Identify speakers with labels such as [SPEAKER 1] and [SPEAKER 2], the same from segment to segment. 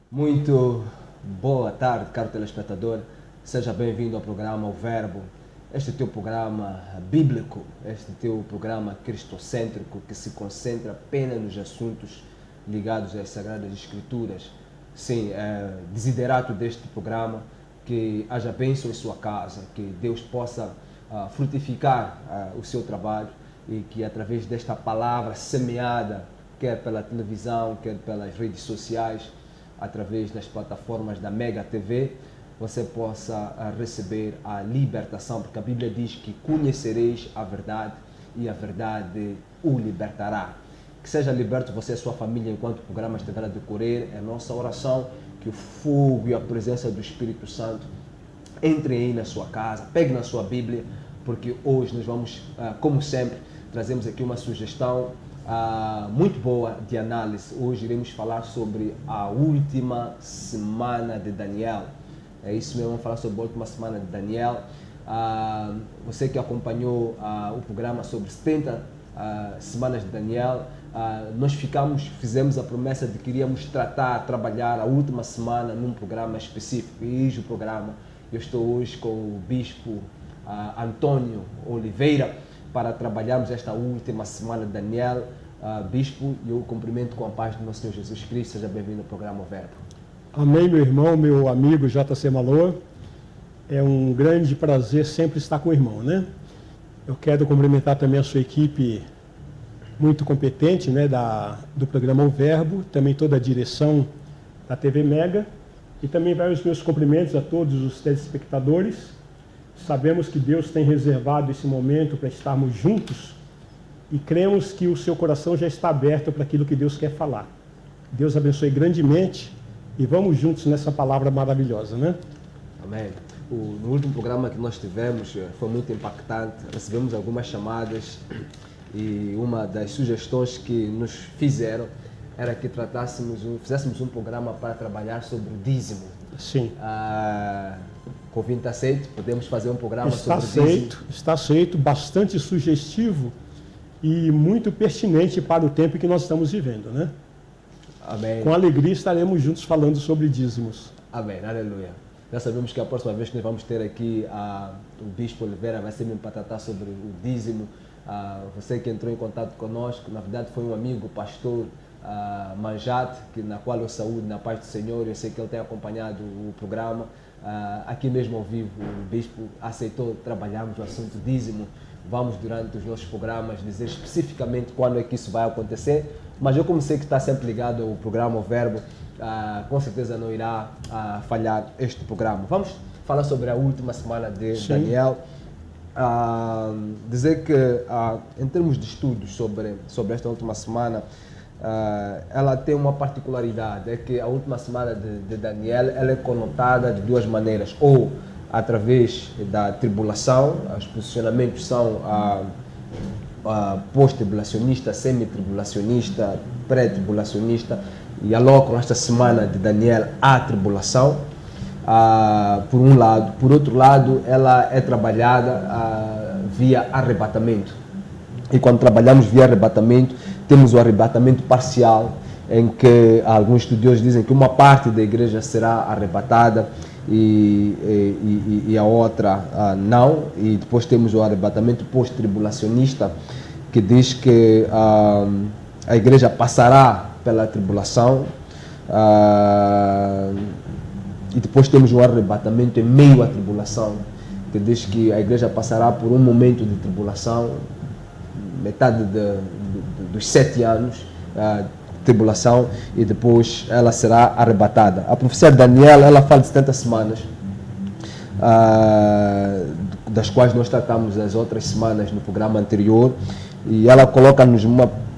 [SPEAKER 1] Muito boa tarde, caro telespectador. Seja bem-vindo ao programa O Verbo. Este teu programa bíblico, este teu programa cristocêntrico que se concentra apenas nos assuntos ligados às Sagradas Escrituras. Sim, desiderato deste programa que haja bênção em sua casa, que Deus possa frutificar o seu trabalho e que através desta palavra semeada, quer pela televisão, quer pelas redes sociais, através das plataformas da Mega TV, você possa receber a libertação, porque a Bíblia diz que conhecereis a verdade e a verdade o libertará. Que seja liberto você e a sua família enquanto o programa estiver a decorrer. É a nossa oração que o fogo e a presença do Espírito Santo entrem aí na sua casa, pegue na sua Bíblia, porque hoje nós vamos, como sempre, trazemos aqui uma sugestão muito boa de análise. Hoje iremos falar sobre a última semana de Daniel. É isso mesmo, vamos falar sobre a última semana de Daniel. Você que acompanhou o programa sobre 70 semanas de Daniel, nós fizemos a promessa de que iríamos trabalhar a última semana num programa específico. E eis o programa. Eu estou hoje com o Bispo Antônio Oliveira para trabalharmos esta última semana de Daniel. Bispo, eu cumprimento com a paz do nosso Senhor Jesus Cristo. Seja bem-vindo ao programa O Verbo.
[SPEAKER 2] Amém, meu irmão, meu amigo JC Malor. É um grande prazer sempre estar com o irmão, né? Eu quero cumprimentar também a sua equipe muito competente, né, do programa O Verbo, também toda a direção da TV Mega, e também vai os meus cumprimentos a todos os telespectadores. Sabemos que Deus tem reservado esse momento para estarmos juntos e cremos que o seu coração já está aberto para aquilo que Deus quer falar. Deus abençoe grandemente e vamos juntos nessa palavra maravilhosa, né?
[SPEAKER 1] Amém. No último programa que nós tivemos foi muito impactante. Recebemos algumas chamadas e uma das sugestões que nos fizeram era que fizéssemos um programa para trabalhar sobre o dízimo.
[SPEAKER 2] Sim.
[SPEAKER 1] Convite aceito, podemos fazer um programa sobre o dízimo.
[SPEAKER 2] Está aceito, bastante sugestivo e muito pertinente para o tempo que nós estamos vivendo, né?
[SPEAKER 1] Amém.
[SPEAKER 2] Com alegria estaremos juntos falando sobre dízimos.
[SPEAKER 1] Amém, aleluia. Já sabemos que a próxima vez que nós vamos ter aqui o Bispo Oliveira vai ser mesmo para tratar sobre o dízimo. Você que entrou em contato conosco, na verdade foi um amigo, o pastor Manjate, na qual eu saúdo na paz do Senhor. Eu sei que ele tem acompanhado o programa. Aqui mesmo ao vivo, o Bispo aceitou trabalharmos o assunto dízimo. Vamos, durante os nossos programas, dizer especificamente quando é que isso vai acontecer. Mas eu, como sei que está sempre ligado ao programa O Verbo, com certeza não irá falhar este programa. Vamos falar sobre a última semana de
[SPEAKER 2] Sim.
[SPEAKER 1] Daniel. Dizer que, em termos de estudos sobre esta última semana, ela tem uma particularidade, é que a última semana de Daniel ela é conotada de duas maneiras, ou através da tribulação, os posicionamentos são pós-tribulacionista, semi-tribulacionista, pré-tribulacionista, e alocam esta semana de Daniel à tribulação, por um lado. Por outro lado, ela é trabalhada via arrebatamento. E quando trabalhamos via arrebatamento, temos o arrebatamento parcial, em que alguns estudiosos dizem que uma parte da igreja será arrebatada e a outra não. E depois temos o arrebatamento pós-tribulacionista, que diz que a igreja passará pela tribulação, e depois temos o arrebatamento em meio à tribulação, que diz que a igreja passará por um momento de tribulação, metade dos 7 anos de tribulação, e depois ela será arrebatada. A profecia de Daniel, ela fala de 70 semanas, das quais nós tratamos as outras semanas no programa anterior, e ela coloca-nos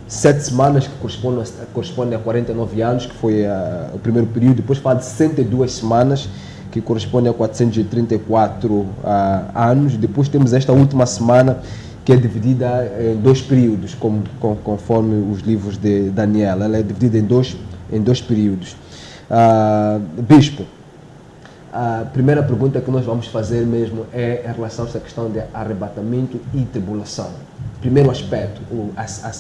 [SPEAKER 1] 7 semanas que correspondem a 49 anos, que foi o primeiro período. Depois fala de 62 semanas, que correspondem a 434 anos. Depois temos esta última semana, que é dividida em 2 períodos, conforme os livros de Daniel. Ela é dividida em dois períodos. Bispo, a primeira pergunta que nós vamos fazer mesmo é em relação a esta questão de arrebatamento e tribulação. Primeiro aspecto,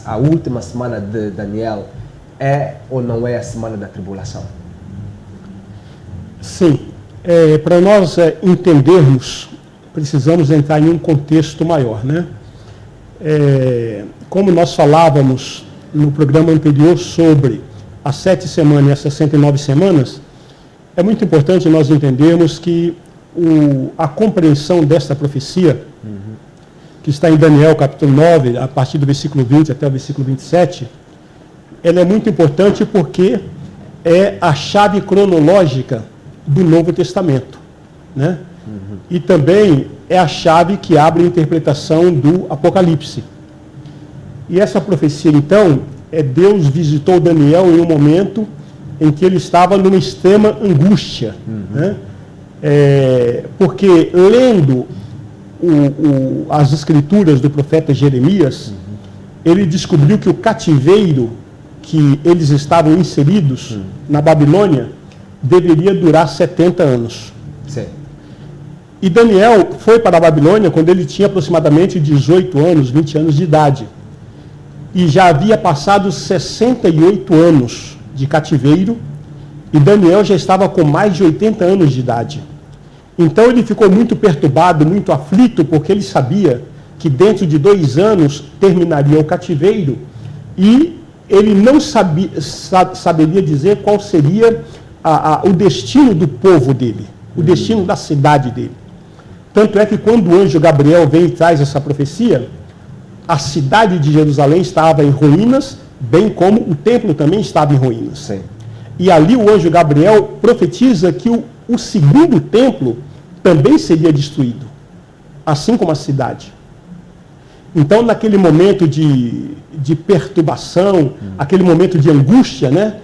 [SPEAKER 1] a última semana de Daniel é ou não é a semana da tribulação?
[SPEAKER 2] Sim. Para nós entendermos, precisamos entrar em um contexto maior, né? Como nós falávamos no programa anterior sobre as 7 semanas e as 69 semanas, é muito importante nós entendermos que a compreensão desta profecia, que está em Daniel capítulo 9, a partir do versículo 20 até o versículo 27, ela é muito importante porque é a chave cronológica do Novo Testamento, né? E também é a chave que abre a interpretação do Apocalipse. E essa profecia, então, Deus visitou Daniel em um momento em que ele estava numa extrema angústia, né? Porque lendo as escrituras do profeta Jeremias, ele descobriu que o cativeiro que eles estavam inseridos na Babilônia deveria durar 70 anos.
[SPEAKER 1] Sim.
[SPEAKER 2] E Daniel foi para a Babilônia quando ele tinha aproximadamente 18 anos, 20 anos de idade. E já havia passado 68 anos de cativeiro, e Daniel já estava com mais de 80 anos de idade. Então ele ficou muito perturbado, muito aflito, porque ele sabia que dentro de 2 anos terminaria o cativeiro, e ele não saberia dizer qual seria o destino do povo dele, o destino da cidade dele. Tanto é que quando o anjo Gabriel vem e traz essa profecia, a cidade de Jerusalém estava em ruínas, bem como o templo também estava em ruínas.
[SPEAKER 1] Sim.
[SPEAKER 2] E ali o anjo Gabriel profetiza que o segundo templo também seria destruído, assim como a cidade. Então, naquele momento de perturbação, aquele momento de angústia, né?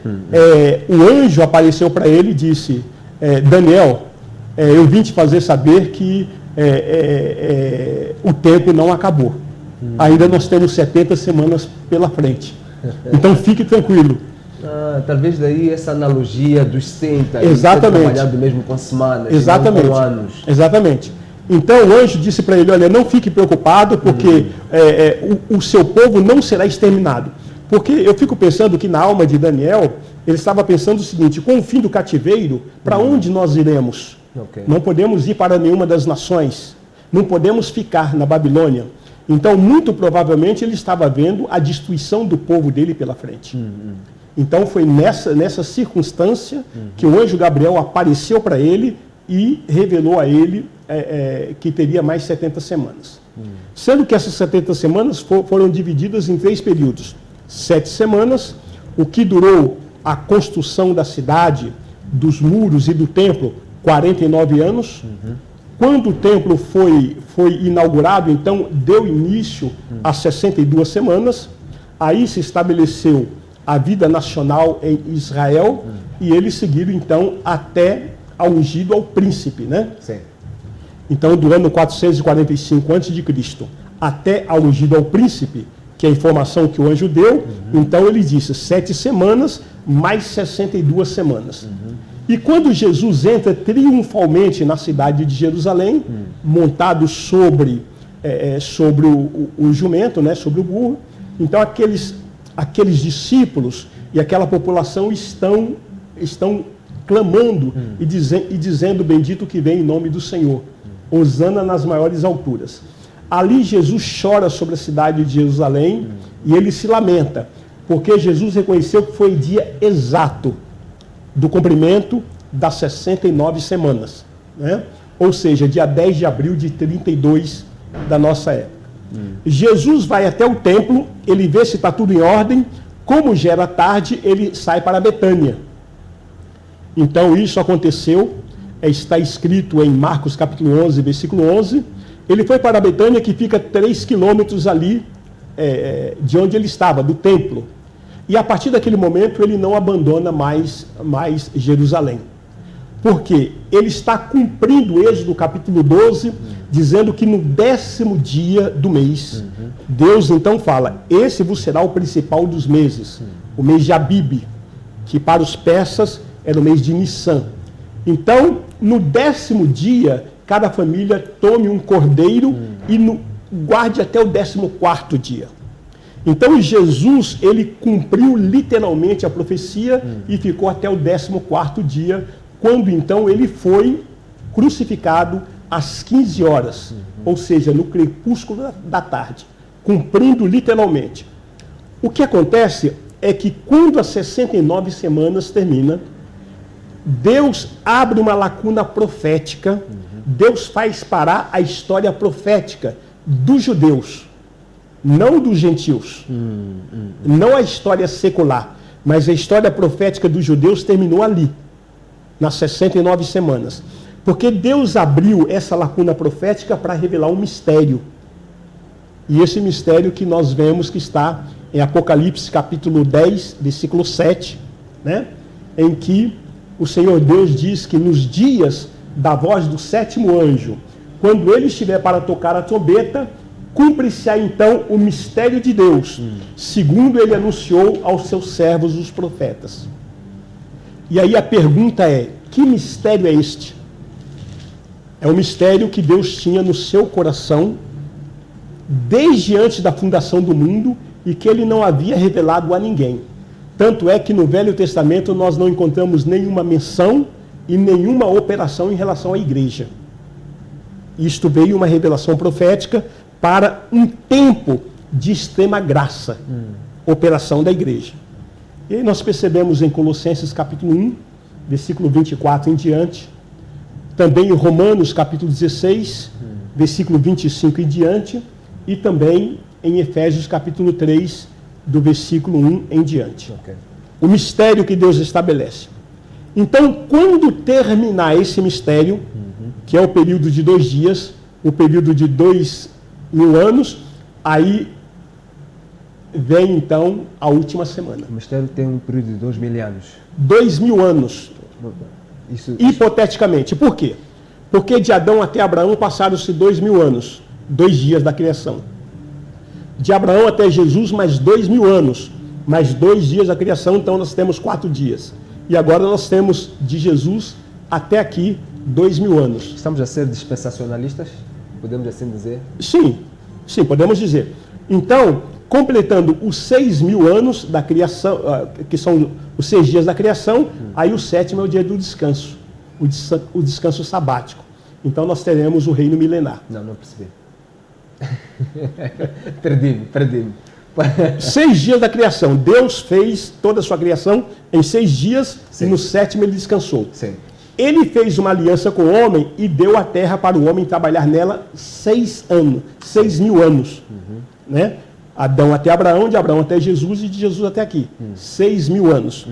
[SPEAKER 2] O anjo apareceu para ele e disse, Daniel, eu vim te fazer saber que o tempo não acabou. Ainda nós temos 70 semanas pela frente. Então, fique tranquilo.
[SPEAKER 1] Talvez daí essa analogia dos 60,
[SPEAKER 2] exatamente,
[SPEAKER 1] trabalhado mesmo com semanas,
[SPEAKER 2] exatamente,
[SPEAKER 1] não com anos.
[SPEAKER 2] Exatamente. Então o anjo disse para ele, olha, não fique preocupado, porque o seu povo não será exterminado. Porque eu fico pensando que na alma de Daniel, ele estava pensando o seguinte, com o fim do cativeiro, para onde nós iremos?
[SPEAKER 1] Okay.
[SPEAKER 2] Não podemos ir para nenhuma das nações, não podemos ficar na Babilônia. Então, muito provavelmente, ele estava vendo a destruição do povo dele pela frente. Então, foi nessa circunstância que o anjo Gabriel apareceu para ele e revelou a ele que teria mais 70 semanas. Sendo que essas 70 semanas foram divididas em 3 períodos. 7 semanas, o que durou a construção da cidade, dos muros e do templo, 49 anos. Quando o templo foi inaugurado, então deu início a 62 semanas. Aí se estabeleceu a vida nacional em Israel e eles seguiram então até ao ungido ao príncipe, né?
[SPEAKER 1] Sim.
[SPEAKER 2] Então, do ano 445 a.C. até ao ungido ao príncipe, que é a informação que o anjo deu, então ele disse 7 semanas mais 62 semanas. E quando Jesus entra triunfalmente na cidade de Jerusalém, montado sobre o jumento, né, sobre o burro, então aqueles discípulos e aquela população estão clamando e dizendo bendito que vem em nome do Senhor, hosana nas maiores alturas. Ali Jesus chora sobre a cidade de Jerusalém e ele se lamenta, porque Jesus reconheceu que foi dia exato do cumprimento das 69 semanas, né? Ou seja, dia 10 de abril de 32 da nossa época. Jesus vai até o templo, ele vê se está tudo em ordem, como já era tarde, ele sai para Betânia. Então isso aconteceu, está escrito em Marcos capítulo 11, versículo 11, ele foi para Betânia, que fica 3 quilômetros ali de onde ele estava, do templo. E a partir daquele momento ele não abandona mais Jerusalém. Porque ele está cumprindo o Êxodo capítulo 12, dizendo que no 10º dia do mês, Deus então fala, esse vos será o principal dos meses, o mês de Abib, que para os persas era o mês de Nissan. Então, no 10º dia, cada família tome um cordeiro e guarde até o 14º dia. Então Jesus, ele cumpriu literalmente a profecia e ficou até o 14º dia, quando então ele foi crucificado às 15 horas, ou seja, no crepúsculo da tarde, cumprindo literalmente. O que acontece é que quando as 69 semanas terminam, Deus abre uma lacuna profética, Deus faz parar a história profética dos judeus, não dos gentios, não a história secular, mas a história profética dos judeus terminou ali, nas 69 semanas. Porque Deus abriu essa lacuna profética para revelar um mistério. E esse mistério que nós vemos que está em Apocalipse capítulo 10, versículo 7, né? Em que o Senhor Deus diz que nos dias da voz do sétimo anjo, quando ele estiver para tocar a trombeta, cumpre-se-á então o mistério de Deus, segundo ele anunciou aos seus servos os profetas. E aí a pergunta é, que mistério é este? É um mistério que Deus tinha no seu coração desde antes da fundação do mundo e que ele não havia revelado a ninguém. Tanto é que no Velho Testamento nós não encontramos nenhuma menção e nenhuma operação em relação à igreja. Isto veio uma revelação profética para um tempo de extrema graça, operação da igreja. E aí nós percebemos em Colossenses capítulo 1, versículo 24 em diante, também em Romanos capítulo 16, versículo 25 em diante, e também em Efésios capítulo 3, do versículo 1 em diante. Okay. O mistério que Deus estabelece. Então, quando terminar esse mistério, que é o período de 2 dias, o período de 2000 anos, aí vem então a última semana.
[SPEAKER 1] O mistério tem um período de 2000 anos.
[SPEAKER 2] 2000 anos. Isso. Hipoteticamente. Por quê? Porque de Adão até Abraão passaram-se 2000 anos, 2 dias da criação. De Abraão até Jesus, mais 2000 anos, mais 2 dias da criação, então nós temos 4 dias. E agora nós temos de Jesus até aqui 2000 anos.
[SPEAKER 1] Estamos a ser dispensacionalistas? Podemos assim dizer?
[SPEAKER 2] Sim, podemos dizer. Então, completando os 6.000 anos da criação, que são os 6 dias da criação, aí o 7º é o dia do descanso, o descanso sabático. Então nós teremos o reino milenar.
[SPEAKER 1] Não percebi. Perdi-me.
[SPEAKER 2] 6 dias da criação. Deus fez toda a sua criação em 6 dias. Sim. E no 7º ele descansou.
[SPEAKER 1] Sim.
[SPEAKER 2] Ele fez uma aliança com o homem e deu a terra para o homem trabalhar nela 6.000 anos. Né? Adão até Abraão, de Abraão até Jesus e de Jesus até aqui. 6.000 anos.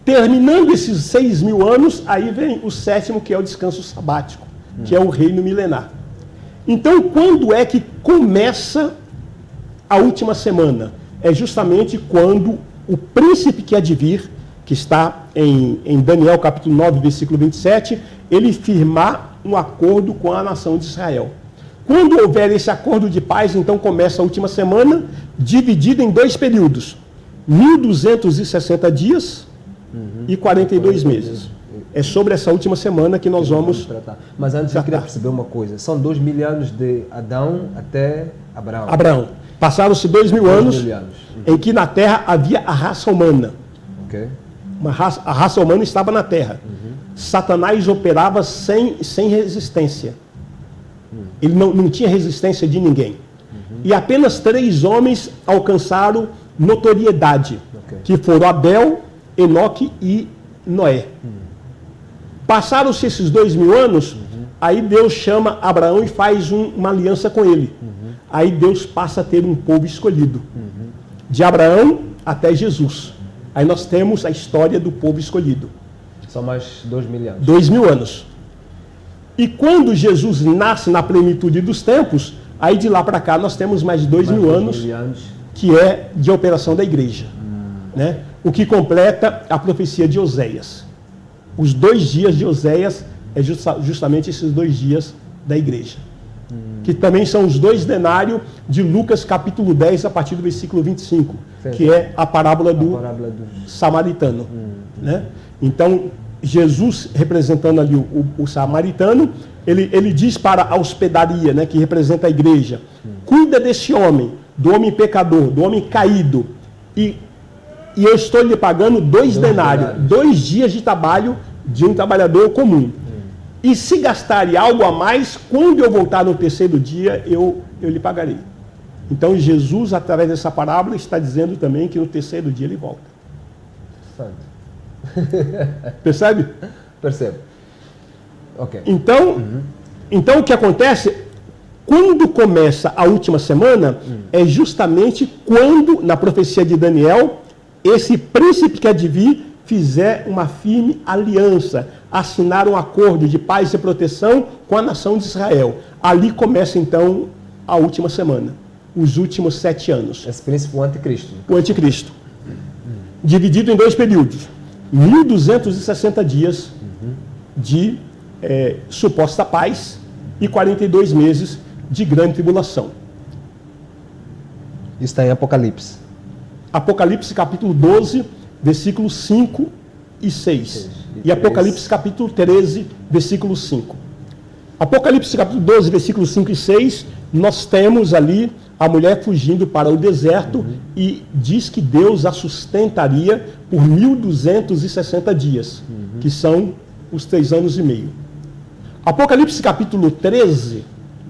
[SPEAKER 2] Terminando esses 6.000 anos, aí vem o 7º, que é o descanso sabático, que é o reino milenar. Então, quando é que começa a última semana? É justamente quando o príncipe que há de vir, que está em Daniel capítulo 9, versículo 27, ele firmar um acordo com a nação de Israel. Quando houver esse acordo de paz, então começa a última semana, dividida em 2 períodos, 1.260 dias e 42 meses. É sobre essa última semana que nós vamos
[SPEAKER 1] tratar. Mas antes eu queria perceber uma coisa. São 2000 anos de Adão até
[SPEAKER 2] Abraão. Passaram-se 2000 anos em que na Terra havia a raça humana.
[SPEAKER 1] Okay.
[SPEAKER 2] A raça humana estava na Terra. Satanás operava sem resistência. Ele não tinha resistência de ninguém. E apenas 3 homens alcançaram notoriedade, que foram Abel, Enoque e Noé. Passaram-se esses 2000 anos, aí Deus chama Abraão e faz uma aliança com ele. Aí Deus passa a ter um povo escolhido. De Abraão até Jesus. Aí nós temos a história do povo escolhido.
[SPEAKER 1] São mais 2000 anos.
[SPEAKER 2] 2000 anos. E quando Jesus nasce na plenitude dos tempos, aí de lá para cá nós temos mais 2000 anos, que é de operação da igreja. Né? O que completa a profecia de Oséias. Os 2 dias de Oséias é justamente esses 2 dias da igreja. Que também são os 2 denários de Lucas capítulo 10, a partir do versículo 25, que é a parábola do samaritano. Né? Então, Jesus, representando ali o samaritano, ele diz para a hospedaria, né, que representa a igreja, cuida desse homem, do homem pecador, do homem caído, e eu estou lhe pagando 2 denários, 2 dias de trabalho de um trabalhador comum. E se gastarem algo a mais, quando eu voltar no terceiro dia, eu lhe pagarei. Então Jesus, através dessa parábola, está dizendo também que no terceiro dia ele volta. Percebe?
[SPEAKER 1] Percebo. Ok.
[SPEAKER 2] Então o que acontece, quando começa a última semana, é justamente quando, na profecia de Daniel, esse príncipe que há de vir fizer uma firme aliança, assinar um acordo de paz e proteção com a nação de Israel. Ali começa então a última semana, os últimos 7 anos.
[SPEAKER 1] Esse príncipe, o anticristo.
[SPEAKER 2] O anticristo. Dividido em 2 períodos. 1.260 dias de suposta paz e 42 meses de grande tribulação.
[SPEAKER 1] Isso está em Apocalipse.
[SPEAKER 2] Apocalipse capítulo 12, versículos 5 e 6. E Apocalipse capítulo 13, versículo 5. Apocalipse capítulo 12, versículos 5 e 6, nós temos ali a mulher fugindo para o deserto e diz que Deus a sustentaria por 1.260 dias, que são os 3 anos e meio. Apocalipse capítulo 13,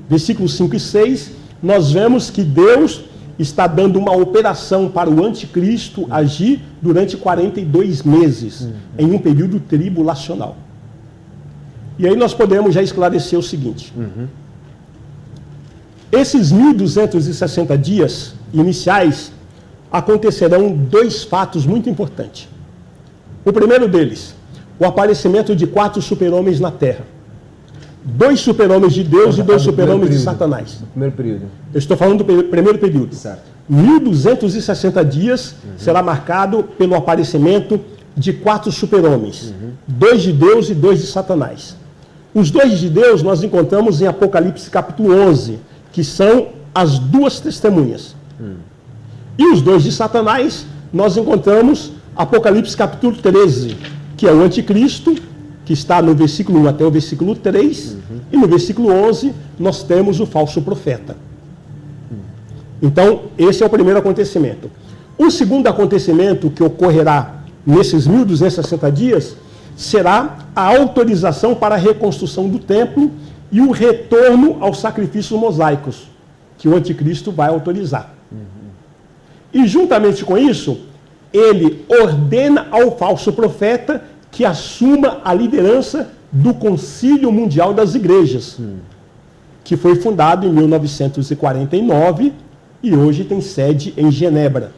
[SPEAKER 2] versículos 5 e 6, nós vemos que Deus está dando uma operação para o anticristo agir durante 42 meses, em um período tribulacional. E aí nós podemos já esclarecer o seguinte. Esses 1.260 dias iniciais acontecerão 2 fatos muito importantes. O primeiro deles, o aparecimento de 4 super-homens na Terra. 2 super-homens de Deus e 2 super-homens de Satanás.
[SPEAKER 1] No primeiro período.
[SPEAKER 2] Eu estou falando do primeiro período.
[SPEAKER 1] Certo.
[SPEAKER 2] 1.260 dias será marcado pelo aparecimento de 4 super-homens. 2 de Deus e 2 de Satanás. Os 2 de Deus nós encontramos em Apocalipse capítulo 11, que são as 2 testemunhas. E os 2 de Satanás nós encontramos Apocalipse capítulo 13, que é o anticristo, que está no versículo 1 até o versículo 3, e no versículo 11 nós temos o falso profeta. Então, esse é o primeiro acontecimento. O segundo acontecimento que ocorrerá nesses 1.260 dias será a autorização para a reconstrução do templo e o retorno aos sacrifícios mosaicos, que o anticristo vai autorizar. E juntamente com isso, ele ordena ao falso profeta que assuma a liderança do Concílio Mundial das Igrejas, que foi fundado em 1949 e hoje tem sede em Genebra.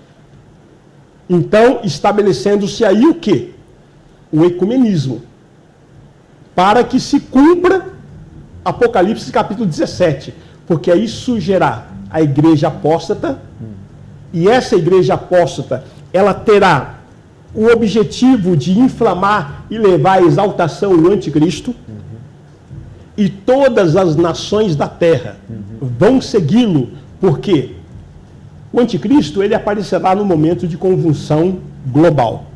[SPEAKER 2] Então, estabelecendo-se aí o quê? O ecumenismo, para que se cumpra Apocalipse capítulo 17, porque aí surgirá a igreja apóstata, e essa igreja apóstata, ela terá o objetivo de inflamar e levar à exaltação o anticristo, e todas as nações da terra vão segui-lo, porque o anticristo ele aparecerá no momento de convulsão global.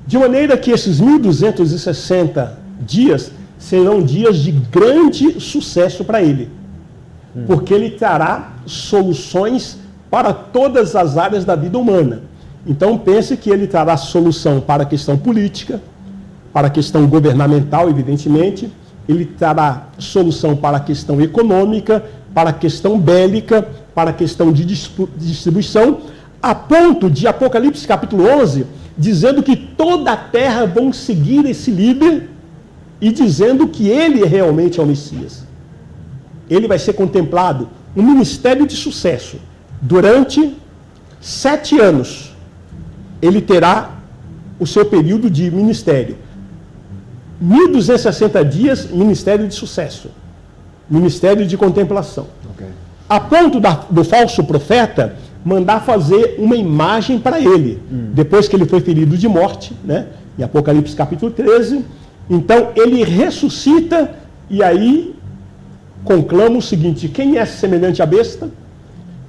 [SPEAKER 2] De maneira que esses 1.260 dias serão dias de grande sucesso para ele, porque ele trará soluções para todas as áreas da vida humana. Então pense que ele trará solução para a questão política, para a questão governamental, evidentemente, ele trará solução para a questão econômica, para a questão bélica, para a questão de distribuição, a ponto de Apocalipse capítulo 11, dizendo que toda a terra vão seguir esse líder e dizendo que ele realmente é o Messias. Ele vai ser contemplado um ministério de sucesso. Durante 7 anos, ele terá o seu período de ministério. 1.260 dias, ministério de sucesso. Ministério de contemplação.
[SPEAKER 1] Okay.
[SPEAKER 2] A ponto do falso profeta mandar fazer uma imagem para ele, depois que ele foi ferido de morte, né? Em Apocalipse capítulo 13. Então, ele ressuscita e aí conclama o seguinte: quem é semelhante à besta?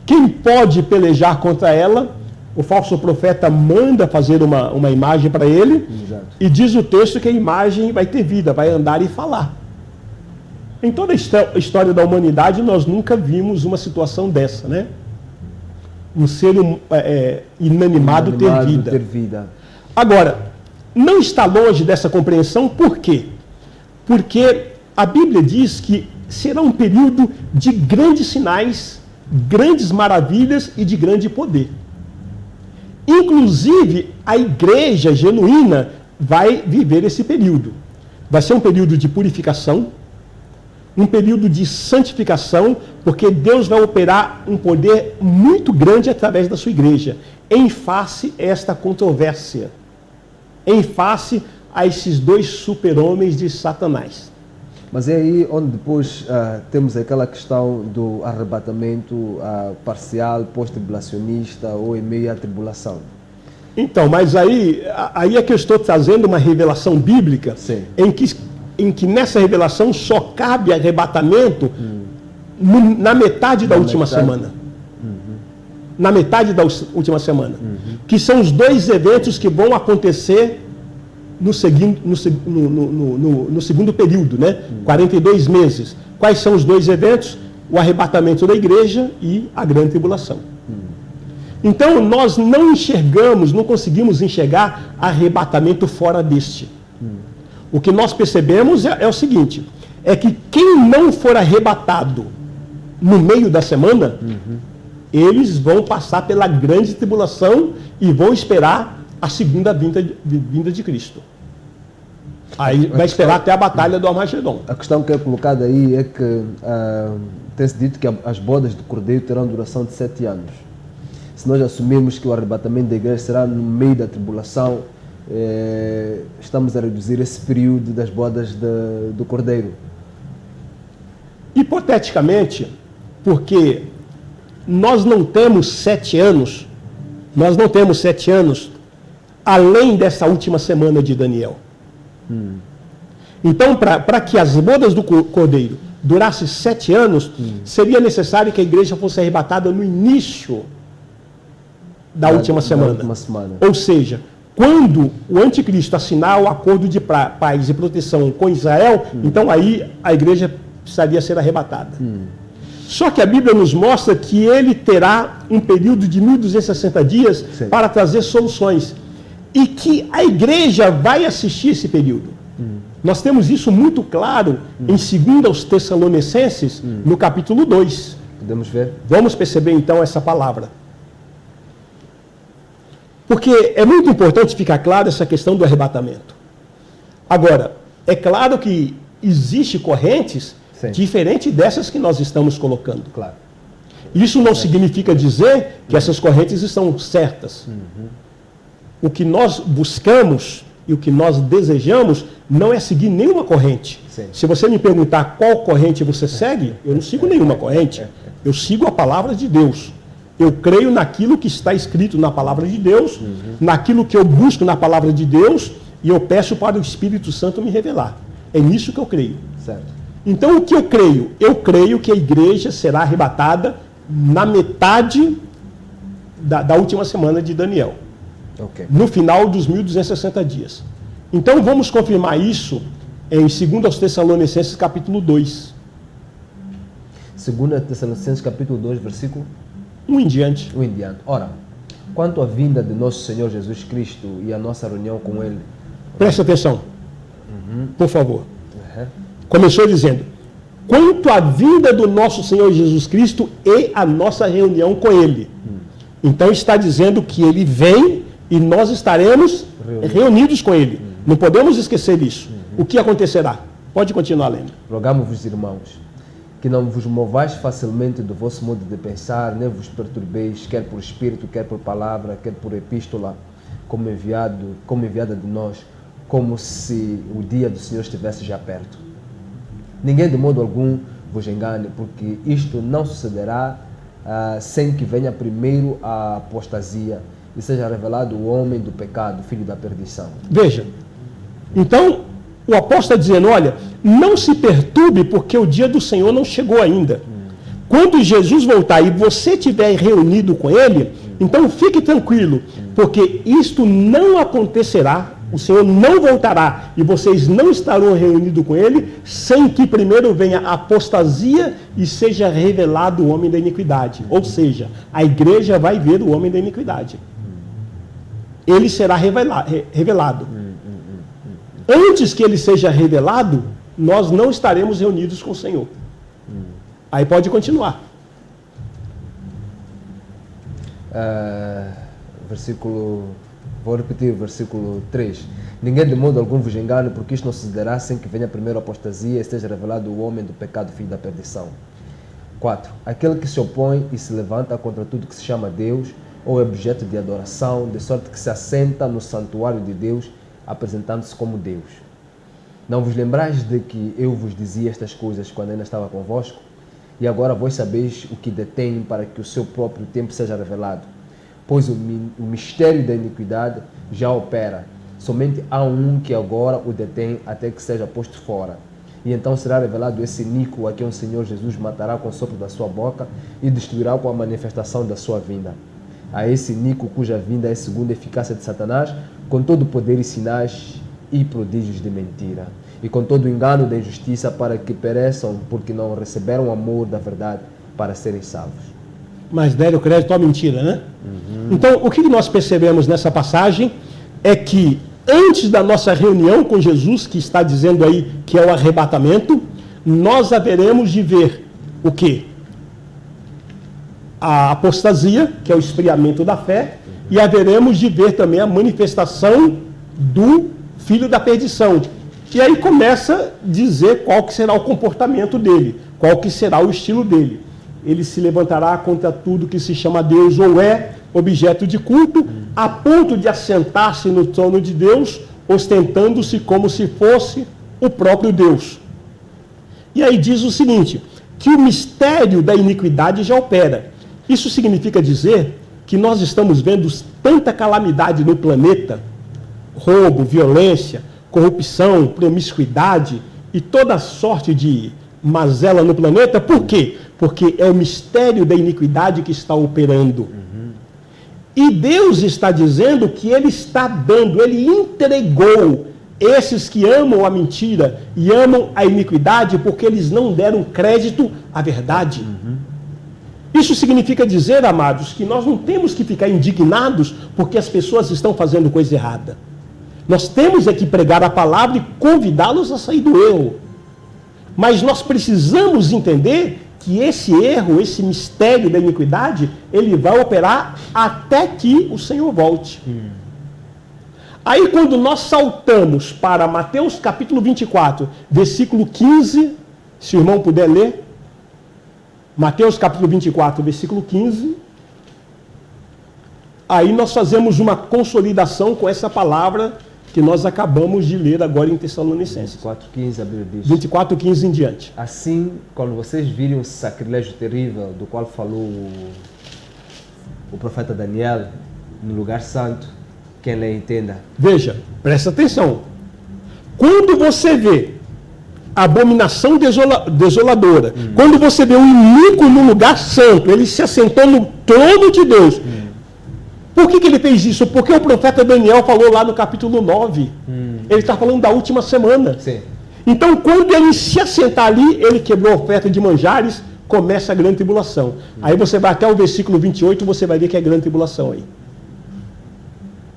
[SPEAKER 2] Quem pode pelejar contra ela? O falso profeta manda fazer uma imagem para ele.
[SPEAKER 1] Exato.
[SPEAKER 2] E diz o texto que a imagem vai ter vida, vai andar e falar. Em toda a história da humanidade, nós nunca vimos uma situação dessa, né? Um ser inanimado ter vida.
[SPEAKER 1] Ter vida.
[SPEAKER 2] Agora, não está longe dessa compreensão, por quê? Porque a Bíblia diz que será um período de grandes sinais, grandes maravilhas e de grande poder. Inclusive, a igreja genuína vai viver esse período. Vai ser um período de purificação, um período de santificação, porque Deus vai operar um poder muito grande através da sua igreja, em face a esta controvérsia, em face a esses dois super-homens de Satanás.
[SPEAKER 1] Mas é aí onde depois temos aquela questão do arrebatamento parcial, pós-tribulacionista ou em meio à tribulação.
[SPEAKER 2] Então, mas aí é que eu estou trazendo uma revelação bíblica, em que nessa revelação só cabe arrebatamento na metade da última semana. Na metade da última semana. Que são os dois eventos que vão acontecer no segundo período, né? 42 meses. Quais são os dois eventos? O arrebatamento da igreja e a grande tribulação. Então, nós não conseguimos enxergar arrebatamento fora deste. O que nós percebemos é o seguinte, é que quem não for arrebatado no meio da semana, eles vão passar pela grande tribulação e vão esperar a segunda vinda de Cristo. Aí vai esperar até a batalha do Armagedon.
[SPEAKER 1] A questão que é colocada aí é que tem-se dito que as bodas do Cordeiro terão duração de 7 anos. Se nós assumirmos que o arrebatamento da igreja será no meio da tribulação, estamos a reduzir esse período das bodas do Cordeiro.
[SPEAKER 2] Hipoteticamente, porque nós não temos 7 anos, além dessa última semana de Daniel. Então, para que as bodas do Cordeiro durassem 7 anos, seria necessário que a igreja fosse arrebatada no início da última semana. Ou seja, quando o anticristo assinar o acordo de paz e proteção com Israel, então aí a igreja precisaria ser arrebatada. Só que a Bíblia nos mostra que ele terá um período de 1260 dias para trazer soluções. E que a igreja vai assistir esse período. Nós temos isso muito claro em 2 Tessalonicenses, no capítulo 2.
[SPEAKER 1] Podemos ver?
[SPEAKER 2] Vamos perceber então essa palavra. Porque é muito importante ficar claro essa questão do arrebatamento. Agora, é claro que existem correntes diferentes dessas que nós estamos colocando.
[SPEAKER 1] Claro.
[SPEAKER 2] Isso não significa dizer que essas correntes estão certas. O que nós buscamos e o que nós desejamos não é seguir nenhuma corrente. Se você me perguntar qual corrente você segue, eu não sigo nenhuma corrente. Eu sigo a palavra de Deus. Eu creio naquilo que está escrito na palavra de Deus, naquilo que eu busco na palavra de Deus, e eu peço para o Espírito Santo me revelar. É nisso que eu creio.
[SPEAKER 1] Certo.
[SPEAKER 2] Então, o que eu creio? Eu creio que a igreja será arrebatada na metade da última semana de Daniel. No final dos 1260 dias. Então, vamos confirmar isso em 2 Tessalonicenses, capítulo 2.
[SPEAKER 1] 2 Tessalonicenses, capítulo 2, versículo
[SPEAKER 2] 1 em diante.
[SPEAKER 1] Ora, quanto à vinda de nosso Senhor Jesus Cristo e a nossa reunião com Ele...
[SPEAKER 2] Presta atenção, por favor. Começou dizendo, quanto à vinda do nosso Senhor Jesus Cristo e a nossa reunião com Ele. Então está dizendo que Ele vem e nós estaremos reunidos com Ele. Não podemos esquecer isso. O que acontecerá? Pode continuar lendo.
[SPEAKER 1] Rogamos-vos, irmãos, que não vos movais facilmente do vosso modo de pensar, nem vos perturbeis, quer por espírito, quer por palavra, quer por epístola, como enviada de nós, como se o dia do Senhor estivesse já perto. Ninguém de modo algum vos engane, porque isto não sucederá sem que venha primeiro a apostasia e seja revelado o homem do pecado, filho da perdição.
[SPEAKER 2] Veja, então o apóstolo está dizendo, olha, não se perturbe porque o dia do Senhor não chegou ainda. Quando Jesus voltar e você estiver reunido com Ele, então fique tranquilo, porque isto não acontecerá, o Senhor não voltará e vocês não estarão reunidos com Ele sem que primeiro venha a apostasia e seja revelado o homem da iniquidade. Ou seja, a igreja vai ver o homem da iniquidade. Ele será revelado. antes que ele seja revelado, nós não estaremos reunidos com o Senhor. Aí pode continuar.
[SPEAKER 1] Vou repetir o versículo 3. Ninguém de modo algum vos engane, porque isto não se dará sem que venha primeiro a apostasia e esteja revelado o homem do pecado, filho da perdição. 4. Aquele que se opõe e se levanta contra tudo que se chama Deus ou é objeto de adoração, de sorte que se assenta no santuário de Deus, apresentando-se como Deus. Não vos lembrais de que eu vos dizia estas coisas quando ainda estava convosco? E agora vós sabeis o que detém para que o seu próprio tempo seja revelado. Pois o mistério da iniquidade já opera. Somente há um que agora o detém até que seja posto fora. E então será revelado esse iníquo a quem o Senhor Jesus matará com o sopro da sua boca e destruirá com a manifestação da sua vinda. A esse iníquo cuja vinda é segundo a eficácia de Satanás, com todo o poder e sinais e prodígios de mentira, e com todo o engano da injustiça, para que pereçam, porque não receberam o amor da verdade para serem salvos.
[SPEAKER 2] Mas deram crédito à mentira, né? Então, o que nós percebemos nessa passagem é que antes da nossa reunião com Jesus, que está dizendo aí que é o arrebatamento, nós haveremos de ver o quê? A apostasia, que é o esfriamento da fé, e haveremos de ver também a manifestação do filho da perdição. E aí começa a dizer qual que será o comportamento dele, qual que será o estilo dele. Ele se levantará contra tudo que se chama Deus ou é objeto de culto, a ponto de assentar-se no trono de Deus, ostentando-se como se fosse o próprio Deus. E aí diz o seguinte, que o mistério da iniquidade já opera. Isso significa dizer que nós estamos vendo tanta calamidade no planeta, roubo, violência, corrupção, promiscuidade e toda sorte de mazela no planeta. Por quê? Porque é o mistério da iniquidade que está operando. E Deus está dizendo que Ele está dando, Ele entregou esses que amam a mentira e amam a iniquidade porque eles não deram crédito à verdade. Isso significa dizer, amados, que nós não temos que ficar indignados porque as pessoas estão fazendo coisa errada. Nós temos é que pregar a palavra e convidá-los a sair do erro. Mas nós precisamos entender que esse erro, esse mistério da iniquidade, ele vai operar até que o Senhor volte. Aí quando nós saltamos para Mateus capítulo 24, versículo 15, se o irmão puder ler, Mateus capítulo 24, versículo 15, aí nós fazemos uma consolidação com essa palavra que nós acabamos de ler agora em Tessalonicenses.
[SPEAKER 1] 24:15, a Bíblia diz.
[SPEAKER 2] 24:15 em diante.
[SPEAKER 1] Assim, quando vocês virem o sacrilégio terrível do qual falou o profeta Daniel no lugar santo, quem lê entenda.
[SPEAKER 2] Veja, presta atenção. Quando você vê a abominação desoladora, quando você vê o iníquo no lugar santo, ele se assentou no trono de Deus. Por que ele fez isso? Porque o profeta Daniel falou lá no capítulo 9. Ele está falando da última semana.
[SPEAKER 1] Sim.
[SPEAKER 2] Então, quando ele se assentar ali, ele quebrou a oferta de manjares, começa a grande tribulação. Aí você vai até o versículo 28, você vai ver que é grande tribulação aí.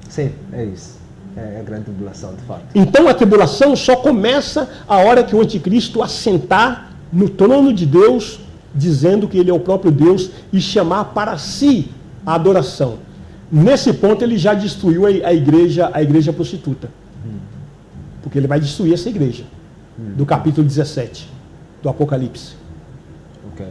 [SPEAKER 1] Sim, é isso. É a grande tribulação, de fato.
[SPEAKER 2] Então, a tribulação só começa a hora que o anticristo assentar no trono de Deus, dizendo que ele é o próprio Deus, e chamar para si a adoração. Nesse ponto, ele já destruiu a igreja prostituta. Porque ele vai destruir essa igreja. Do capítulo 17 do Apocalipse.
[SPEAKER 1] Ok.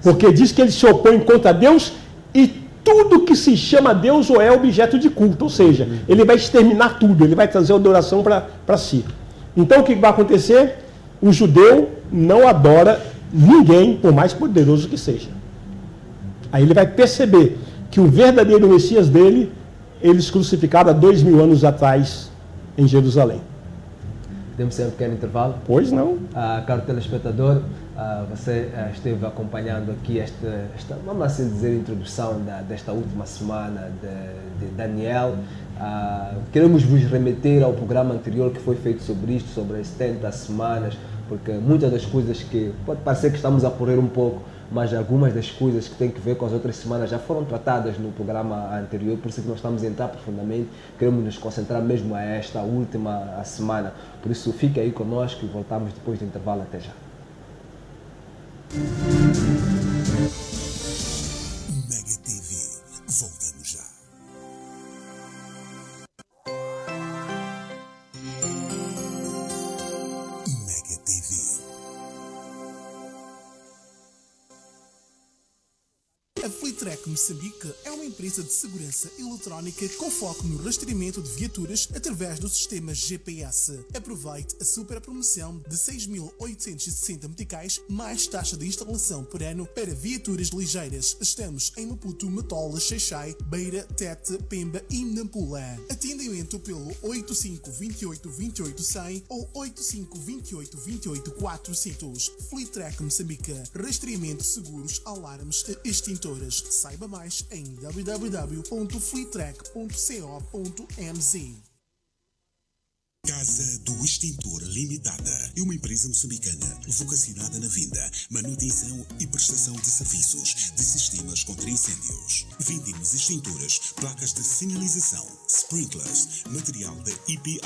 [SPEAKER 2] Porque diz que ele se opõe contra Deus e tudo que se chama Deus ou é objeto de culto. Ou seja, ele vai exterminar tudo, ele vai trazer a adoração para si. Então o que vai acontecer? O judeu não adora ninguém, por mais poderoso que seja. Aí ele vai perceber que o verdadeiro Messias dele, eles crucificaram há 2000 anos atrás em Jerusalém.
[SPEAKER 1] Podemos ser um pequeno intervalo?
[SPEAKER 2] Pois não.
[SPEAKER 1] Caro telespectador, você esteve acompanhando aqui esta, vamos assim dizer, introdução desta última semana de Daniel. Queremos vos remeter ao programa anterior que foi feito sobre isto, sobre as 70 semanas, porque muitas das coisas que pode parecer que estamos a correr um pouco, mas algumas das coisas que têm que ver com as outras semanas já foram tratadas no programa anterior, por isso que nós estamos a entrar profundamente, queremos nos concentrar mesmo a esta última semana. Por isso fique aí conosco e voltamos depois do intervalo. Até já.
[SPEAKER 3] Mega TV, voltamos já. Mega TV.
[SPEAKER 4] A Fleetrack Moçambique é uma empresa de segurança eletrónica com foco no rastreamento de viaturas através do sistema GPS. Aproveite a super promoção de 6.860 meticais mais taxa de instalação por ano para viaturas ligeiras. Estamos em Maputo, Matola, Xaixai, Beira, Tete, Pemba e Nampula. Atendimento pelo 85 28 28 100 ou 85 28 28 400. Fleetrack Moçambique. Rastreamento, seguros, alarmes e extintores. Saiba mais em www.fleetrack.co.mz.
[SPEAKER 3] Casa do Extintor Limitada é uma empresa moçambicana vocacionada na venda, manutenção e prestação de serviços de sistemas contra incêndios. Vendemos extintores, placas de sinalização, sprinklers, material da EPI.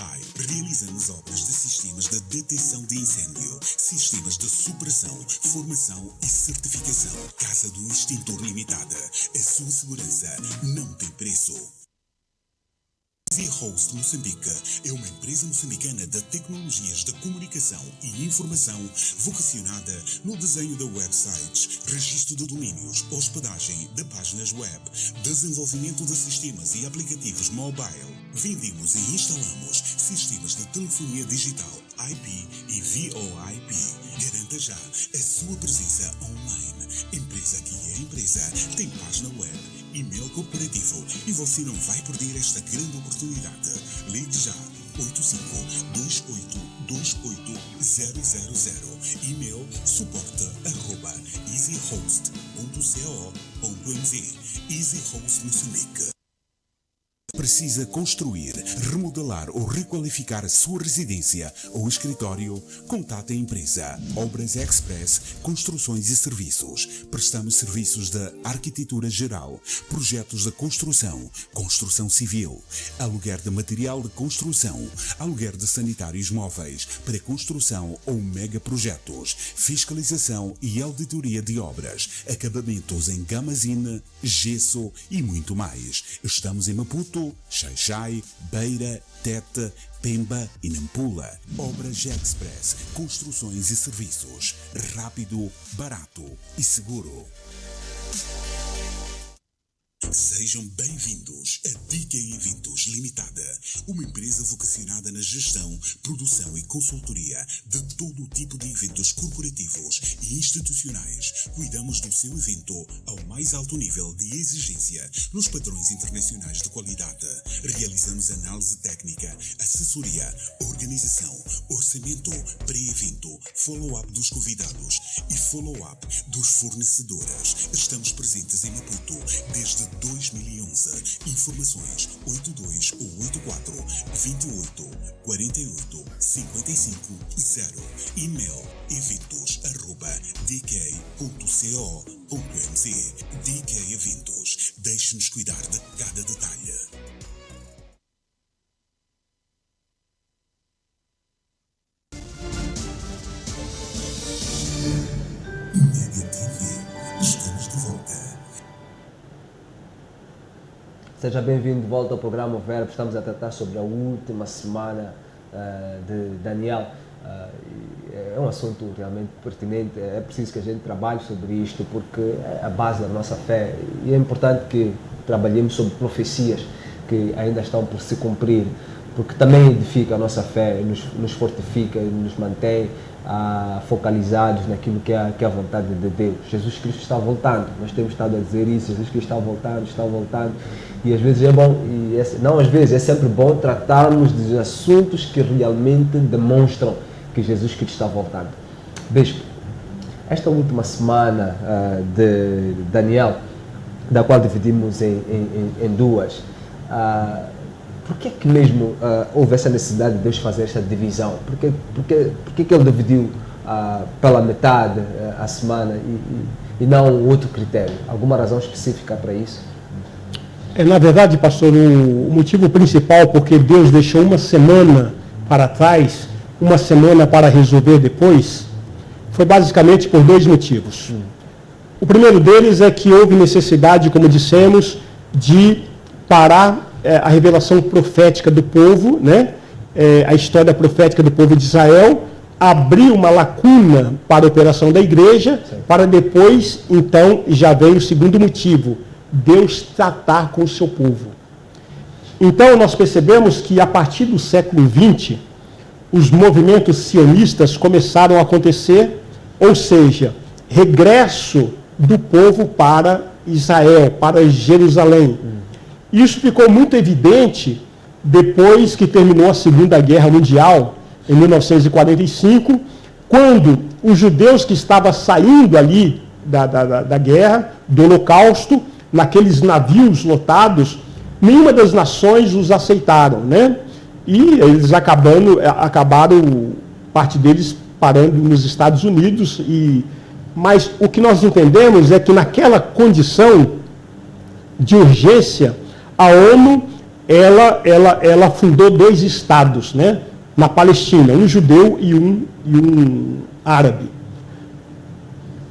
[SPEAKER 3] Realizamos obras de sistemas de detecção de incêndio, sistemas de supressão, formação e certificação. Casa do Extintor Limitada. A sua segurança não tem preço. Easy Host Moçambique é uma empresa moçambicana de tecnologias de comunicação e informação vocacionada no desenho de websites, registro de domínios, hospedagem de páginas web, desenvolvimento de sistemas e aplicativos mobile. Vendemos e instalamos sistemas de telefonia digital, IP e VoIP. Garanta já a sua presença online. Empresa que é empresa tem página web, e-mail corporativo e você não vai perder esta grande oportunidade. Ligue já 8528288000. E-mail suporte@easyhost.co.mz. Easy Host Moçambique. Precisa construir, remodelar ou requalificar a sua residência ou escritório? Contate a empresa Obras Express Construções e Serviços. Prestamos serviços de arquitetura geral, projetos de construção, construção civil, aluguer de material de construção, aluguer de sanitários móveis, pré-construção ou megaprojetos, fiscalização e auditoria de obras, acabamentos em gamazine, gesso e muito mais. Estamos em Maputo, Xaixai, Beira, Tete, Pemba e Nampula. Obras Express, construções e serviços. Rápido, barato e seguro. Sejam bem-vindos a DK Eventos Limitada, uma empresa vocacionada na gestão, produção e consultoria de todo o tipo de eventos corporativos e institucionais. Cuidamos do seu evento ao mais alto nível de exigência nos padrões internacionais de qualidade. Realizamos análise técnica, assessoria, organização, orçamento, pré-evento, follow-up dos convidados e follow-up dos fornecedores. Estamos presentes em Maputo desde 2011. Informações 82 ou 84 28 48 55 0. E-mail eventos@dk.co.mz. DK Eventos. Deixe-nos cuidar de cada detalhe. Mega TV. Estamos de volta.
[SPEAKER 1] Seja bem-vindo de volta ao programa O Verbo. Estamos a tratar sobre a última semana de Daniel. É um assunto realmente pertinente. É preciso que a gente trabalhe sobre isto porque é a base da nossa fé. E é importante que trabalhemos sobre profecias que ainda estão por se cumprir, porque também edifica a nossa fé, nos fortifica e nos mantém focalizados naquilo que é a vontade de Deus. Jesus Cristo está voltando, nós temos estado a dizer isso, Jesus Cristo está voltando, e às vezes é bom, não às vezes, é sempre bom tratarmos de assuntos que realmente demonstram que Jesus Cristo está voltando. Bispo, esta última semana de Daniel, da qual dividimos em duas, por que mesmo houve essa necessidade de Deus fazer esta divisão? Por que ele dividiu pela metade a semana? E e não outro critério? Alguma razão específica para isso?
[SPEAKER 2] Na verdade, pastor, o motivo principal porque Deus deixou uma semana para trás, uma semana para resolver depois, foi basicamente por dois motivos. O primeiro deles é que houve necessidade, como dissemos, de parar a revelação profética do povo, né? A história profética do povo de Israel, abrir uma lacuna para a operação da igreja, para depois, então, já veio o segundo motivo, Deus tratar com o seu povo. Então, nós percebemos que a partir do século XX, os movimentos sionistas começaram a acontecer, ou seja, regresso do povo para Israel, para Jerusalém. Isso ficou muito evidente depois que terminou a Segunda Guerra Mundial, em 1945, quando os judeus que estavam saindo ali da guerra, do Holocausto, naqueles navios lotados, nenhuma das nações os aceitaram, né? E eles acabaram, parte deles parando nos Estados Unidos. Mas o que nós entendemos é que naquela condição de urgência, a ONU ela fundou dois estados, né? Na Palestina, um judeu e um árabe.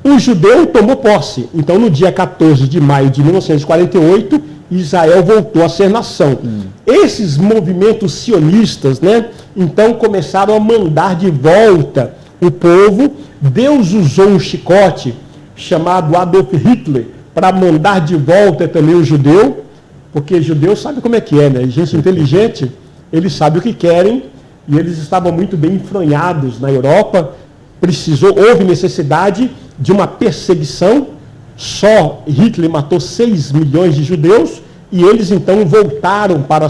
[SPEAKER 2] O judeu tomou posse. Então, no dia 14 de maio de 1948, Israel voltou a ser nação. Esses movimentos sionistas, né, então começaram a mandar de volta o povo. Deus usou um chicote chamado Adolf Hitler para mandar de volta também o judeu, porque judeu sabe como é que é, né? Gente inteligente, eles sabem o que querem, e eles estavam muito bem enfronhados na Europa. Houve necessidade de uma perseguição. Só Hitler matou 6 milhões de judeus e eles então voltaram para a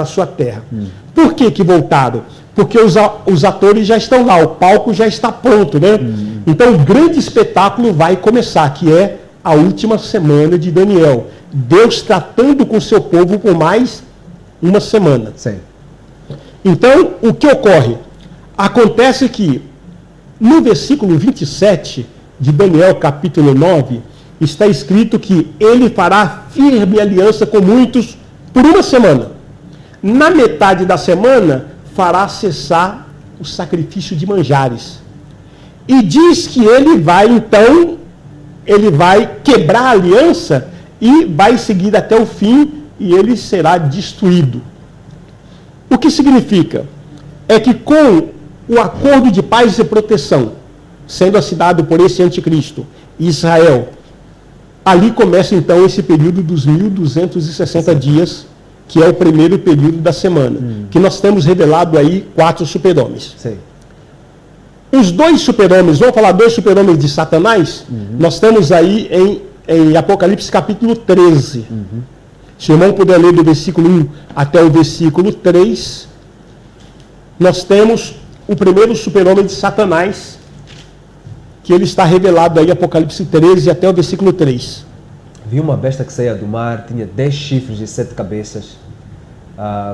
[SPEAKER 2] sua terra. Por que voltaram? Porque os atores já estão lá, o palco já está pronto, né? Então o grande espetáculo vai começar, que é a última semana de Daniel. Deus tratando com o seu povo por mais uma semana.
[SPEAKER 1] Sim.
[SPEAKER 2] Então, o que ocorre? Acontece que no versículo 27 de Daniel, capítulo 9, está escrito que ele fará firme aliança com muitos por uma semana. Na metade da semana, fará cessar o sacrifício de manjares. E diz que ele vai quebrar a aliança e vai seguir até o fim e ele será destruído. O que significa? É que com o acordo de paz e proteção, sendo assinado por esse anticristo, Israel, ali começa então esse período dos 1260 dias, que é o primeiro período da semana, que nós temos revelado aí 4 super-homens.
[SPEAKER 1] Sim.
[SPEAKER 2] Os 2 super-homens, vamos falar 2 super-homens de Satanás, nós temos aí em Apocalipse capítulo 13. Se o irmão puder ler do versículo 1 até o versículo 3, nós temos o primeiro super-homem de Satanás, que ele está revelado aí em Apocalipse 13 até o versículo 3.
[SPEAKER 1] Vi uma besta que saía do mar, tinha 10 chifres e 7 cabeças,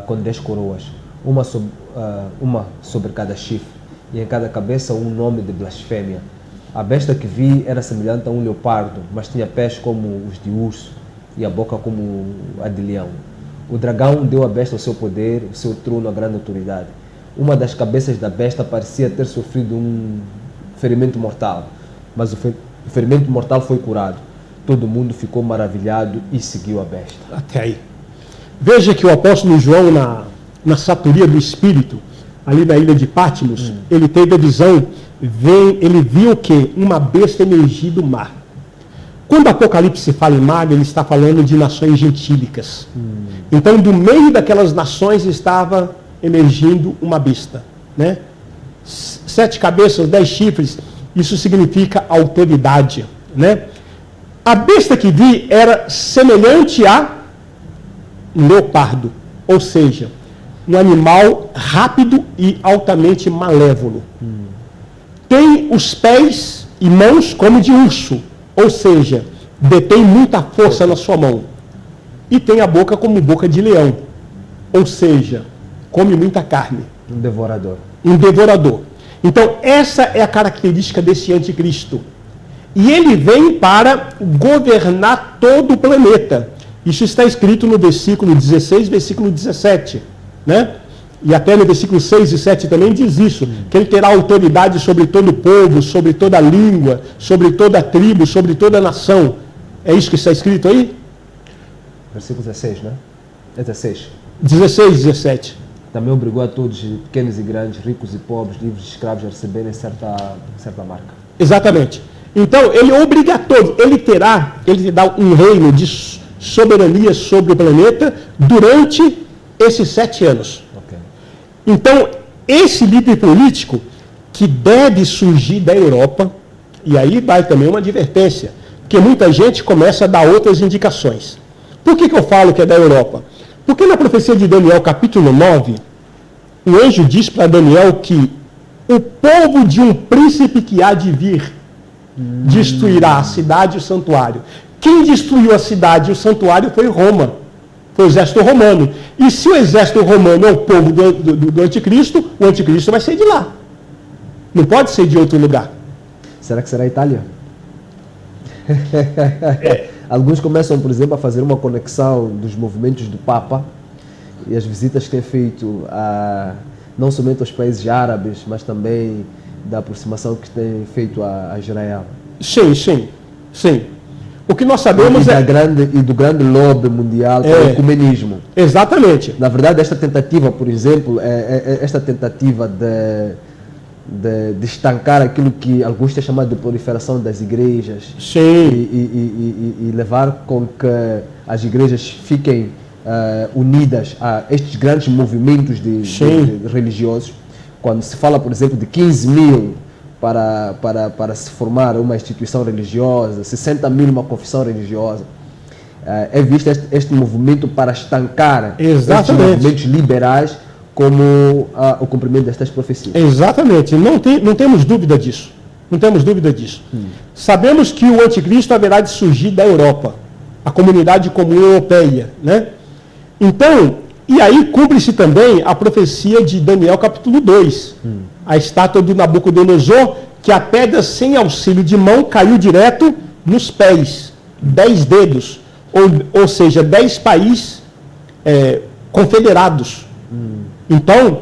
[SPEAKER 1] com 10 coroas, uma sobre cada chifre, e em cada cabeça um nome de blasfêmia. A besta que vi era semelhante a um leopardo, mas tinha pés como os de urso e a boca como a de leão. O dragão deu à besta o seu poder, o seu trono, a grande autoridade. Uma das cabeças da besta parecia ter sofrido um ferimento mortal, mas o ferimento mortal foi curado. Todo mundo ficou maravilhado e seguiu a besta.
[SPEAKER 2] Até aí. Veja que o apóstolo João, na saturia do Espírito, ali na ilha de Patmos, ele teve a visão, ele viu que uma besta emergir do mar. Quando o Apocalipse fala em mar, ele está falando de nações gentílicas. Então, do meio daquelas nações estava emergindo uma besta, né? 7 cabeças, 10 chifres, isso significa autoridade, né? A besta que vi era semelhante a um leopardo, ou seja, um animal rápido e altamente malévolo. Tem os pés e mãos como de urso, ou seja, detém muita força na sua mão. E tem a boca como boca de leão, ou seja, come muita carne.
[SPEAKER 1] Um devorador.
[SPEAKER 2] Um devorador. Então, essa é a característica desse anticristo. E ele vem para governar todo o planeta. Isso está escrito no versículo 16, versículo 17, né? E até no versículo 6 e 7 também diz isso, que ele terá autoridade sobre todo o povo, sobre toda a língua, sobre toda a tribo, sobre toda a nação. É isso que está escrito aí?
[SPEAKER 1] Versículo 16, né? É 16.
[SPEAKER 2] 16 e 17.
[SPEAKER 1] Também obrigou a todos, pequenos e grandes, ricos e pobres, livres e escravos, a receberem certa marca.
[SPEAKER 2] Exatamente. Então, ele obriga a todos. Ele terá um reino de soberania sobre o planeta durante esses 7 anos.
[SPEAKER 1] Okay.
[SPEAKER 2] Então, esse líder político que deve surgir da Europa, e aí vai também uma advertência, porque muita gente começa a dar outras indicações. Por que eu falo que é da Europa? Porque na profecia de Daniel, capítulo 9, o anjo diz para Daniel que o povo de um príncipe que há de vir destruirá a cidade e o santuário. Quem destruiu a cidade e o santuário foi Roma. Foi o exército romano. E se o exército romano é o povo do anticristo, o anticristo vai ser de lá. Não pode ser de outro lugar.
[SPEAKER 1] Será que será a Itália? Alguns começam, por exemplo, a fazer uma conexão dos movimentos do Papa e as visitas que tem feito não somente aos países árabes, mas também da aproximação que tem feito a Israel.
[SPEAKER 2] Sim. O que nós sabemos
[SPEAKER 1] e do grande lobby mundial para o ecumenismo.
[SPEAKER 2] Exatamente.
[SPEAKER 1] Na verdade, esta tentativa, por exemplo, esta tentativa de estancar aquilo que alguns têm chamado de proliferação das igrejas.
[SPEAKER 2] Sim.
[SPEAKER 1] E levar com que as igrejas fiquem unidas a estes grandes movimentos de religiosos. Quando se fala, por exemplo, de 15 mil para se formar uma instituição religiosa, 60 mil uma confissão religiosa, é visto este movimento para estancar estes movimentos liberais como o cumprimento destas profecias.
[SPEAKER 2] Exatamente, não temos dúvida disso. Sabemos que o anticristo haverá de surgir da Europa, a comunidade comum europeia, né? Então, e aí cumpre-se também a profecia de Daniel capítulo 2, a estátua do Nabucodonosor, que a pedra sem auxílio de mão caiu direto nos pés, 10 dedos, ou seja, 10 países confederados. Então,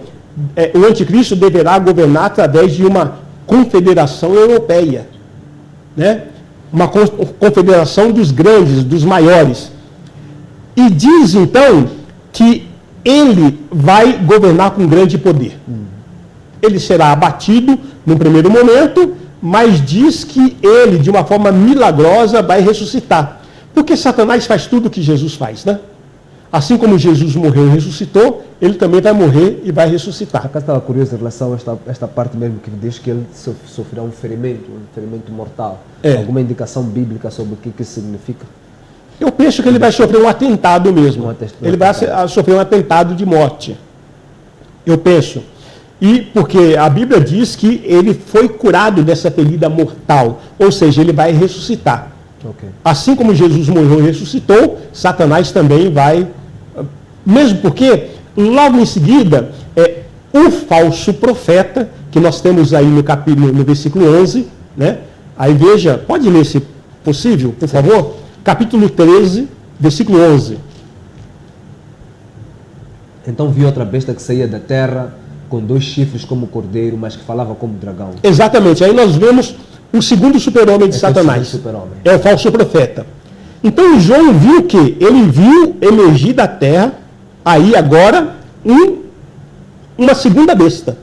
[SPEAKER 2] o anticristo deverá governar através de uma confederação europeia, né? Uma confederação dos grandes, dos maiores. E diz, então, que ele vai governar com grande poder. Ele será abatido num primeiro momento, mas diz que ele, de uma forma milagrosa, vai ressuscitar. Porque Satanás faz tudo o que Jesus faz, né? Assim como Jesus morreu e ressuscitou, ele também vai morrer e vai ressuscitar.
[SPEAKER 1] Acá estava curioso em relação a esta parte mesmo que diz que ele sofrerá um ferimento mortal. Alguma indicação bíblica sobre o que isso significa?
[SPEAKER 2] Eu penso que ele vai sofrer um atentado mesmo. Ele vai sofrer um atentado de morte. Eu penso. E porque a Bíblia diz que ele foi curado dessa ferida mortal. Ou seja, ele vai ressuscitar.
[SPEAKER 1] Okay.
[SPEAKER 2] Assim como Jesus morreu e ressuscitou, Satanás também vai. Mesmo porque, logo em seguida, o falso profeta, que nós temos aí no versículo 11, né? Aí veja, pode ler se possível, por favor? Capítulo 13, versículo 11.
[SPEAKER 1] Então vi outra besta que saía da terra, com 2 chifres como cordeiro, mas que falava como dragão.
[SPEAKER 2] Exatamente, aí nós vemos o segundo super-homem de Satanás. É o falso profeta. Então João viu que ele viu emergir da terra, aí agora, uma segunda besta.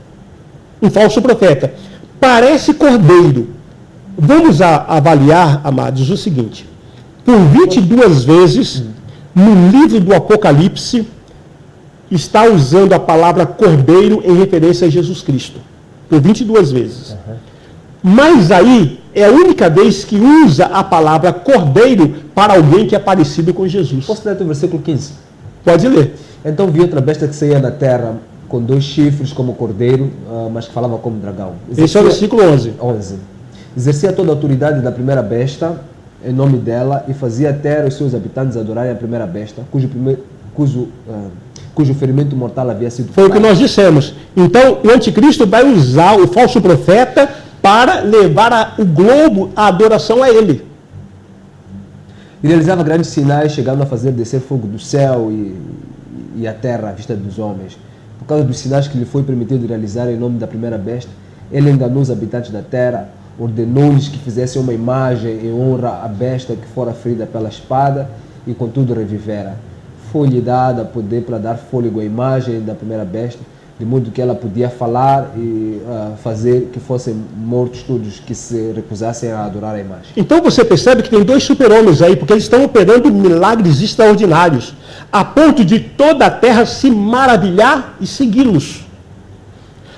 [SPEAKER 2] Um falso profeta. Parece cordeiro. Vamos avaliar, amados, o seguinte. Por 22 vezes, no livro do Apocalipse, está usando a palavra cordeiro em referência a Jesus Cristo. Por 22 vezes. Mas aí é a única vez que usa a palavra cordeiro para alguém que é parecido com Jesus.
[SPEAKER 1] Posso ler o versículo 15?
[SPEAKER 2] Pode ler.
[SPEAKER 1] Então vi outra besta que saía da terra, com 2 chifres como cordeiro, mas que falava como dragão.
[SPEAKER 2] Esse é o versículo 11.
[SPEAKER 1] Exercia toda a autoridade da primeira besta, em nome dela, e fazia a terra e os seus habitantes adorarem a primeira besta, cujo ferimento mortal havia sido
[SPEAKER 2] Foi o que nós dissemos. Então, o anticristo vai usar o falso profeta para levar o globo à adoração a ele.
[SPEAKER 1] E realizava grandes sinais, chegando a fazer descer fogo do céu e a terra à vista dos homens. Por causa dos sinais que lhe foi permitido realizar em nome da primeira besta, ele enganou os habitantes da terra, ordenou-lhes que fizessem uma imagem em honra à besta que fora ferida pela espada e contudo revivera. Foi-lhe dada poder para dar fôlego à imagem da primeira besta, de modo que ela podia falar e fazer que fossem mortos todos que se recusassem a adorar a imagem.
[SPEAKER 2] Então você percebe que tem dois super-homens aí, porque eles estão operando milagres extraordinários, a ponto de toda a terra se maravilhar e segui-los.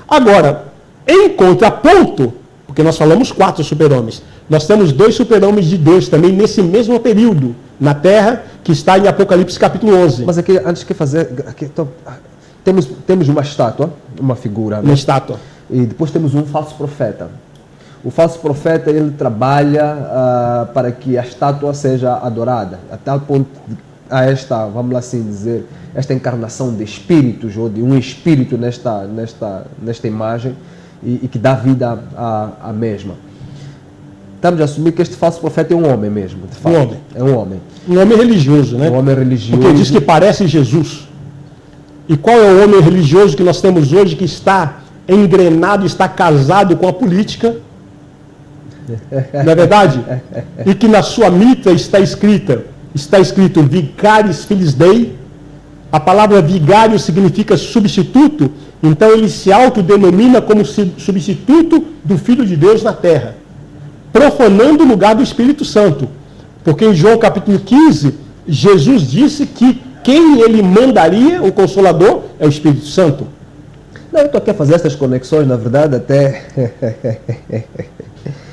[SPEAKER 2] Agora, em contraponto, porque nós falamos 4 super-homens, nós temos 2 super-homens de Deus também nesse mesmo período na terra, que está em Apocalipse capítulo 11.
[SPEAKER 1] Mas aqui, antes de fazer, temos uma estátua, uma figura.
[SPEAKER 2] Uma estátua.
[SPEAKER 1] E depois temos um falso profeta. O falso profeta, ele trabalha para que a estátua seja adorada, a tal ponto a esta, vamos lá assim dizer, esta encarnação de espíritos, ou de um espírito nesta imagem, e que dá vida à mesma. Estamos a assumir que este falso profeta é um homem mesmo, de fato.
[SPEAKER 2] Um homem.
[SPEAKER 1] É um homem.
[SPEAKER 2] Um homem religioso, né?
[SPEAKER 1] Um homem religioso.
[SPEAKER 2] Porque diz que parece Jesus. E qual é o homem religioso que nós temos hoje que está engrenado, está casado com a política? Não é verdade? E que na sua mitra está escrito Vicaris Filis Dei. A palavra vigário significa substituto, então ele se autodenomina como substituto do Filho de Deus na terra, profanando o lugar do Espírito Santo. Porque em João capítulo 15, Jesus disse que quem ele mandaria, o Consolador, é o Espírito Santo.
[SPEAKER 1] Não, eu estou aqui a fazer essas conexões, na verdade, até...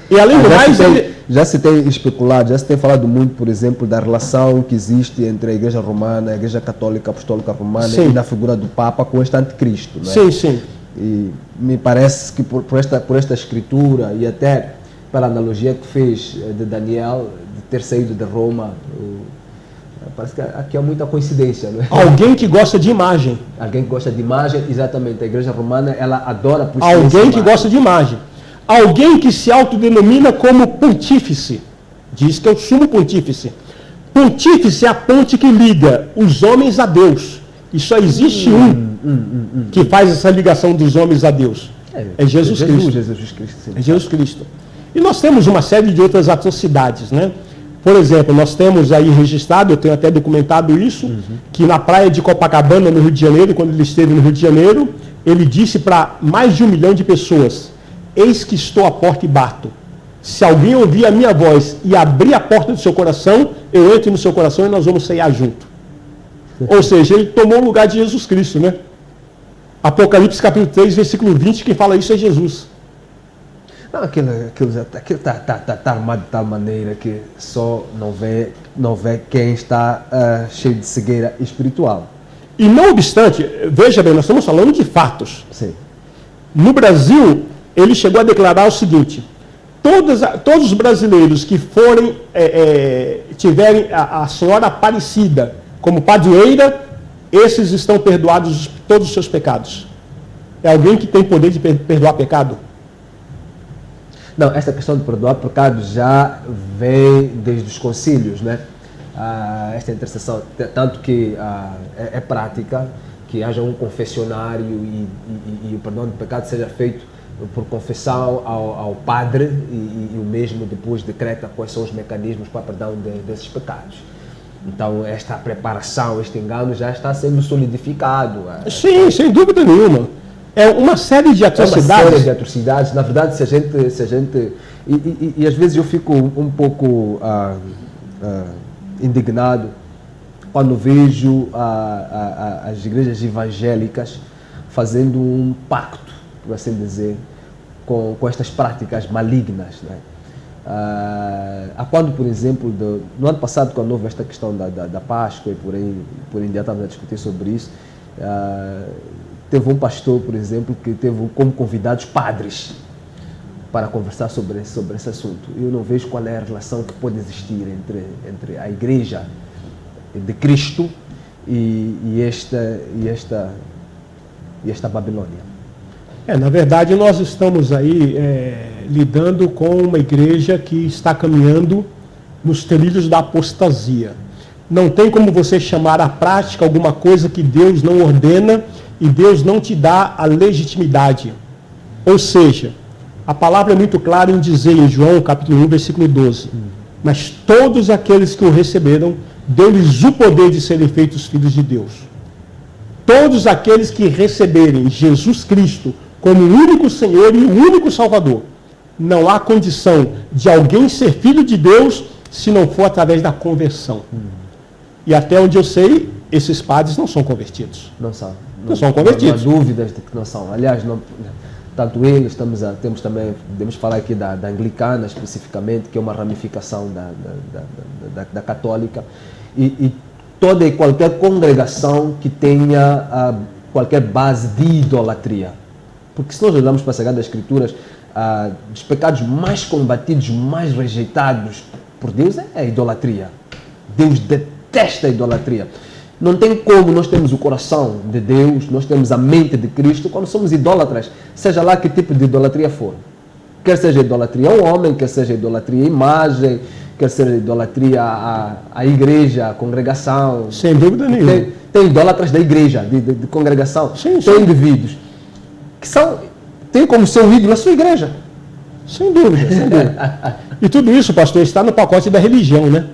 [SPEAKER 2] E além do mais...
[SPEAKER 1] Já se tem especulado, já se tem falado muito, por exemplo, da relação que existe entre a Igreja Romana, a Igreja Católica Apostólica Romana, sim, e na figura do Papa com este anticristo. Né?
[SPEAKER 2] Sim, sim.
[SPEAKER 1] E me parece que por esta escritura e até pela analogia que fez de Daniel, de ter saído de Roma, parece que aqui há muita coincidência. Não é?
[SPEAKER 2] Alguém que gosta de imagem.
[SPEAKER 1] Alguém que gosta de imagem, exatamente. A Igreja Romana, ela adora... por
[SPEAKER 2] alguém que gosta de imagem. Alguém que se autodenomina como pontífice. Diz que é o sumo pontífice. Pontífice é a ponte que liga os homens a Deus. E só existe que faz essa ligação dos homens a Deus. É Jesus Cristo.
[SPEAKER 1] Jesus Cristo, sim.
[SPEAKER 2] É Jesus Cristo. E nós temos uma série de outras atrocidades, né? Por exemplo, nós temos aí registrado, eu tenho até documentado isso, que na praia de Copacabana, no Rio de Janeiro, quando ele esteve no Rio de Janeiro, ele disse para mais de 1 milhão de pessoas: eis que estou à porta e bato. Se alguém ouvir a minha voz e abrir a porta do seu coração, eu entro no seu coração e nós vamos ceiar junto. Ou seja, ele tomou o lugar de Jesus Cristo, né? Apocalipse capítulo 3, versículo 20, quem fala isso é Jesus.
[SPEAKER 1] Não, aquilo tá armado de tal maneira que só não vê quem está cheio de cegueira espiritual.
[SPEAKER 2] E não obstante, veja bem, nós estamos falando de fatos.
[SPEAKER 1] Sim.
[SPEAKER 2] No Brasil, ele chegou a declarar o seguinte: todos os brasileiros que forem, tiverem a senhora Aparecida como padroeira, esses estão perdoados todos os seus pecados. É alguém que tem poder de perdoar pecado?
[SPEAKER 1] Não, essa questão de perdoar pecados já vem desde os concílios, né? Esta intercessão, tanto que é prática que haja um confessionário e o perdão de pecado seja feito por confissão ao padre e o mesmo depois decreta quais são os mecanismos para perdão desses pecados. Então, esta preparação, este engano já está sendo solidificado.
[SPEAKER 2] Sim, sem dúvida nenhuma. É uma série de atrocidades.
[SPEAKER 1] É uma série de atrocidades. Na verdade, se a gente e às vezes eu fico um pouco indignado quando vejo as igrejas evangélicas fazendo um pacto, por assim dizer, com estas práticas malignas, né? Há quando, por exemplo, no ano passado, quando houve esta questão da Páscoa e por aí em diante estávamos a discutir sobre isso, teve um pastor, por exemplo, que teve como convidados padres para conversar sobre esse assunto. Eu não vejo qual é a relação que pode existir entre a Igreja de Cristo e esta Babilônia.
[SPEAKER 2] Na verdade, nós estamos aí lidando com uma igreja que está caminhando nos trilhos da apostasia. Não tem como você chamar à prática alguma coisa que Deus não ordena e Deus não te dá a legitimidade. Ou seja, a palavra é muito clara em dizer em João capítulo 1, versículo 12, mas todos aqueles que o receberam, deu-lhes o poder de serem feitos filhos de Deus. Todos aqueles que receberem Jesus Cristo como o único Senhor e o único Salvador. Não há condição de alguém ser filho de Deus se não for através da conversão. E até onde eu sei, esses padres não são convertidos.
[SPEAKER 1] Não são.
[SPEAKER 2] Não são convertidos.
[SPEAKER 1] Não há dúvidas de que não são. Aliás, tanto eles, temos também, podemos falar aqui da anglicana especificamente, que é uma ramificação da católica, e toda e qualquer congregação que tenha qualquer base de idolatria. Porque se nós olharmos para a Sagrada Escrituras, dos pecados mais combatidos, mais rejeitados por Deus é a idolatria. Deus detesta a idolatria. Não tem como nós temos o coração de Deus, nós temos a mente de Cristo quando somos idólatras, seja lá que tipo de idolatria for. Quer seja idolatria ao homem, quer seja idolatria à imagem, quer seja idolatria à igreja, à congregação.
[SPEAKER 2] Sem dúvida nenhuma.
[SPEAKER 1] Tem idólatras da igreja, de congregação.
[SPEAKER 2] Sim,
[SPEAKER 1] tem indivíduos que tem como seu ídolo a sua igreja.
[SPEAKER 2] Sem dúvida, sem dúvida. E tudo isso, pastor, está no pacote da religião, né?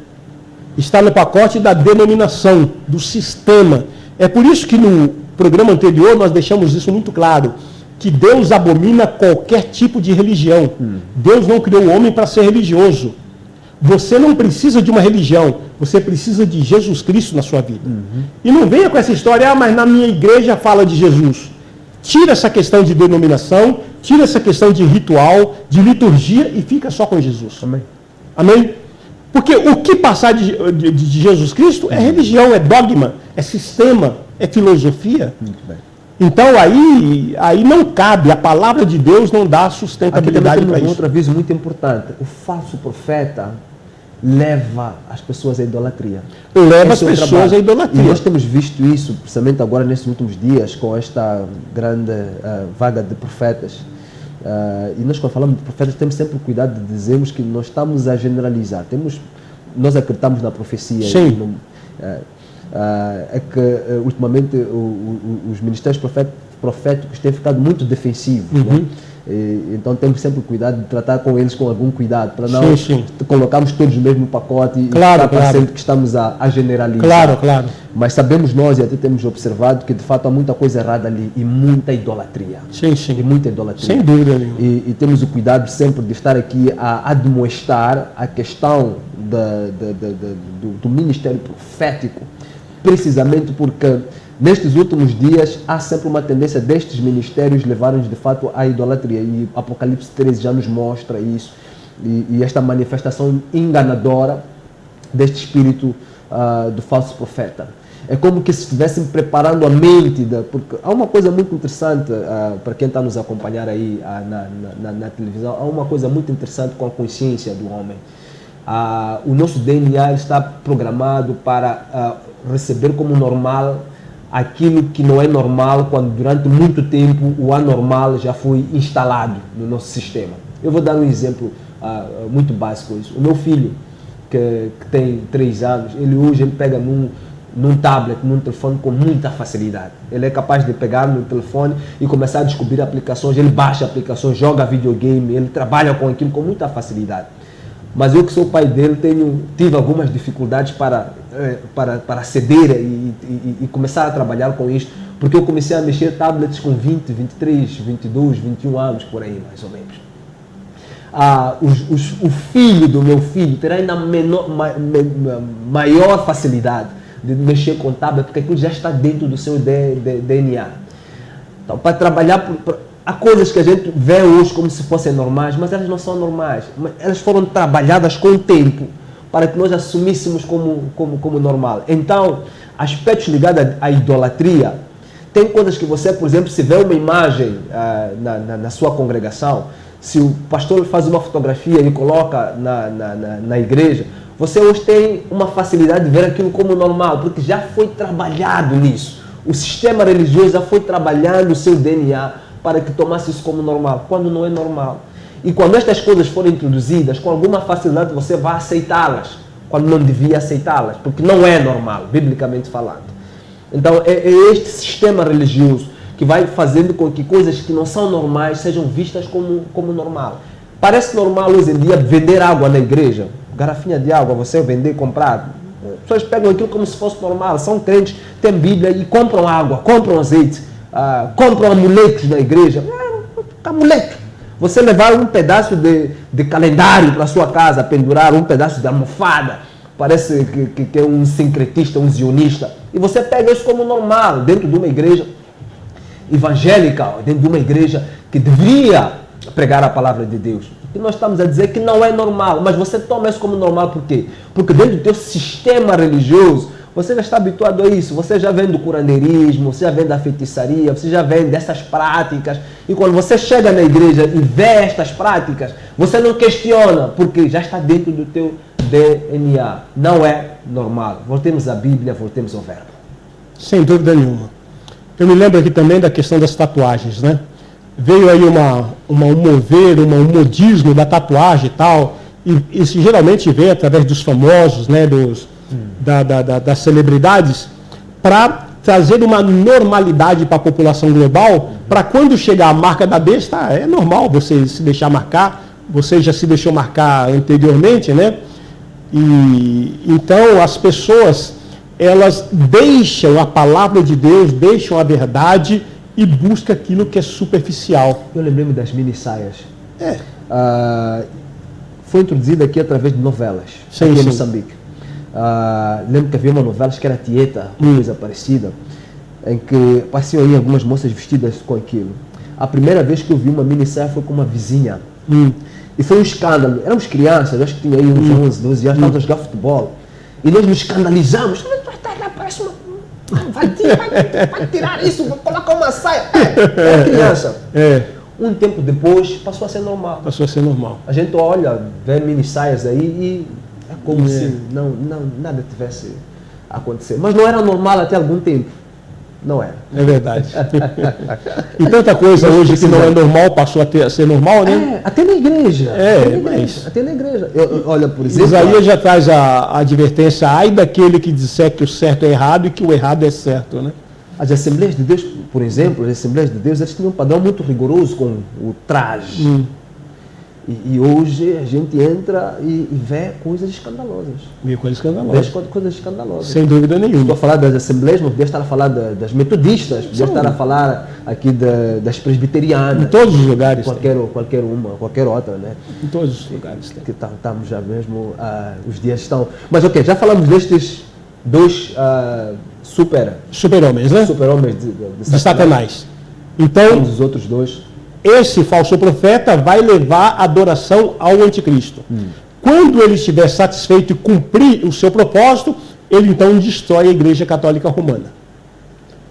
[SPEAKER 2] Está no pacote da denominação, do sistema. É por isso que no programa anterior nós deixamos isso muito claro, que Deus abomina qualquer tipo de religião. Deus não criou o homem para ser religioso. Você não precisa de uma religião, você precisa de Jesus Cristo na sua vida. E não venha com essa história, mas na minha igreja fala de Jesus. Tira essa questão de denominação, tira essa questão de ritual, de liturgia e fica só com Jesus.
[SPEAKER 1] Amém.
[SPEAKER 2] Amém? Porque o que passar de Jesus Cristo é religião, é dogma, é sistema, é filosofia.
[SPEAKER 1] Muito bem.
[SPEAKER 2] Então aí não cabe, a palavra de Deus não dá sustentabilidade para
[SPEAKER 1] Aqui
[SPEAKER 2] isso.
[SPEAKER 1] outro aviso muito importante. O falso profeta leva as pessoas à idolatria.
[SPEAKER 2] Leva
[SPEAKER 1] Esse
[SPEAKER 2] as
[SPEAKER 1] é o
[SPEAKER 2] pessoas
[SPEAKER 1] trabalho.
[SPEAKER 2] à idolatria.
[SPEAKER 1] E nós temos visto isso, principalmente agora nesses últimos dias, com esta grande vaga de profetas. E nós, quando falamos de profetas, temos sempre o cuidado de dizermos que nós estamos a generalizar. Nós acreditamos na profecia.
[SPEAKER 2] Sim.
[SPEAKER 1] É que ultimamente os ministérios proféticos têm ficado muito defensivos. Né? Então temos sempre o cuidado de tratar com eles com algum cuidado, para não colocarmos todos no mesmo pacote e ficar parecendo que estamos a generalizar.
[SPEAKER 2] Claro.
[SPEAKER 1] Mas sabemos nós, e até temos observado, que de fato há muita coisa errada ali e muita idolatria.
[SPEAKER 2] Sim.
[SPEAKER 1] E muita idolatria.
[SPEAKER 2] Sem dúvida nenhuma.
[SPEAKER 1] E temos o cuidado sempre de estar aqui a admoestar a questão do ministério profético, precisamente porque nestes últimos dias há sempre uma tendência destes ministérios levarem-nos de fato à idolatria, e Apocalipse 13 já nos mostra isso, e esta manifestação enganadora deste espírito do falso profeta. É como que se estivessem preparando a mente, porque há uma coisa muito interessante, para quem está nos acompanhar aí na televisão, há uma coisa muito interessante com a consciência do homem. O nosso DNA está programado para receber como normal aquilo que não é normal, quando durante muito tempo o anormal já foi instalado no nosso sistema. Eu vou dar um exemplo muito básico isso. O meu filho, que tem 3 anos, ele pega num tablet, num telefone com muita facilidade. Ele é capaz de pegar no telefone e começar a descobrir aplicações, ele baixa aplicações, joga videogame, ele trabalha com aquilo com muita facilidade. Mas eu, que sou o pai dele, tive algumas dificuldades para ceder e começar a trabalhar com isto, porque eu comecei a mexer tablets com 20, 23, 22, 21 anos, por aí mais ou menos. O filho do meu filho terá ainda maior facilidade de mexer com tablet, porque aquilo já está dentro do seu DNA. Então, para trabalhar... Há coisas que a gente vê hoje como se fossem normais, mas elas não são normais. Elas foram trabalhadas com o tempo para que nós assumíssemos como normal. Então, aspectos ligados à idolatria, tem coisas que você, por exemplo, se vê uma imagem na sua congregação, se o pastor faz uma fotografia e coloca na igreja, você hoje tem uma facilidade de ver aquilo como normal, porque já foi trabalhado nisso. O sistema religioso já foi trabalhando o seu DNA para que tomasse isso como normal, quando não é normal. E quando estas coisas forem introduzidas, com alguma facilidade você vai aceitá-las, quando não devia aceitá-las, porque não é normal, biblicamente falando. Então é este sistema religioso que vai fazendo com que coisas que não são normais sejam vistas como normal. Parece normal hoje em dia vender água na igreja, garrafinha de água, você vender, comprar. As pessoas pegam aquilo como se fosse normal, são crentes, têm Bíblia e compram água, compram azeite, compram amuletos na igreja. Amuleto. Você levar um pedaço de calendário para sua casa, pendurar um pedaço de almofada, parece que é um sincretista, um zionista. E você pega isso como normal, dentro de uma igreja evangélica, dentro de uma igreja que deveria pregar a palavra de Deus. E nós estamos a dizer que não é normal, mas você toma isso como normal por quê? Porque dentro do teu sistema religioso, você já está habituado a isso, você já vem do curandeirismo, você já vem da feitiçaria, você já vem dessas práticas. E quando você chega na igreja e vê estas práticas, você não questiona, porque já está dentro do teu DNA. Não é normal. Voltemos à Bíblia, voltemos ao verbo.
[SPEAKER 2] Sem dúvida nenhuma. Eu me lembro aqui também da questão das tatuagens, né? Veio aí um modismo da tatuagem e tal, e isso geralmente vem através dos famosos, né, das celebridades, para trazer uma normalidade para a população global, para quando chegar a marca da besta, é normal você se deixar marcar, você já se deixou marcar anteriormente, né? E então as pessoas, elas deixam a palavra de Deus, deixam a verdade e buscam aquilo que é superficial.
[SPEAKER 1] Eu lembrei-me das mini-saias. Foi introduzida aqui através de novelas, aqui em Moçambique. Lembro que havia uma novela que era Tieta, uma coisa parecida, em que apareciam aí algumas moças vestidas com aquilo. A primeira vez que eu vi uma mini-saia foi com uma vizinha. E foi um escândalo. Éramos crianças, acho que tinha aí uns 11, 12 anos, estávamos a jogar futebol. E nós nos escandalizamos. Parece uma... Vai tirar isso, vou colocar uma saia. Era criança. Um tempo depois, passou a ser normal.
[SPEAKER 2] Passou a ser normal.
[SPEAKER 1] A gente olha, vê mini-saias aí e é como se nada tivesse acontecido. Mas não era normal até algum tempo. Não era.
[SPEAKER 2] É verdade. E tanta coisa hoje que não é normal passou a ser normal, né?
[SPEAKER 1] Até na igreja. Até na igreja. Olha, por exemplo...
[SPEAKER 2] Isaías já traz a advertência, ai daquele que disser que o certo é errado e que o errado é certo, né?
[SPEAKER 1] As Assembleias de Deus, por exemplo, as Assembleias de Deus, eles tinham um padrão muito rigoroso com o traje. E hoje a gente entra e vê coisas escandalosas.
[SPEAKER 2] Vê coisas escandalosas.
[SPEAKER 1] Coisas escandalosas.
[SPEAKER 2] Sem dúvida nenhuma.
[SPEAKER 1] Estou a falar das Assembleias, não podia estar a falar das metodistas, podia estar a falar aqui das presbiterianas.
[SPEAKER 2] Em todos os lugares.
[SPEAKER 1] Qualquer outra, né?
[SPEAKER 2] Em todos os lugares.
[SPEAKER 1] Que estamos já mesmo, os dias estão... Mas ok, já falamos destes dois
[SPEAKER 2] super-homens, né?
[SPEAKER 1] Super-homens
[SPEAKER 2] de Satanás. Então,
[SPEAKER 1] os outros dois...
[SPEAKER 2] Esse falso profeta vai levar a adoração ao anticristo. Quando ele estiver satisfeito e cumprir o seu propósito, ele então destrói a Igreja Católica Romana.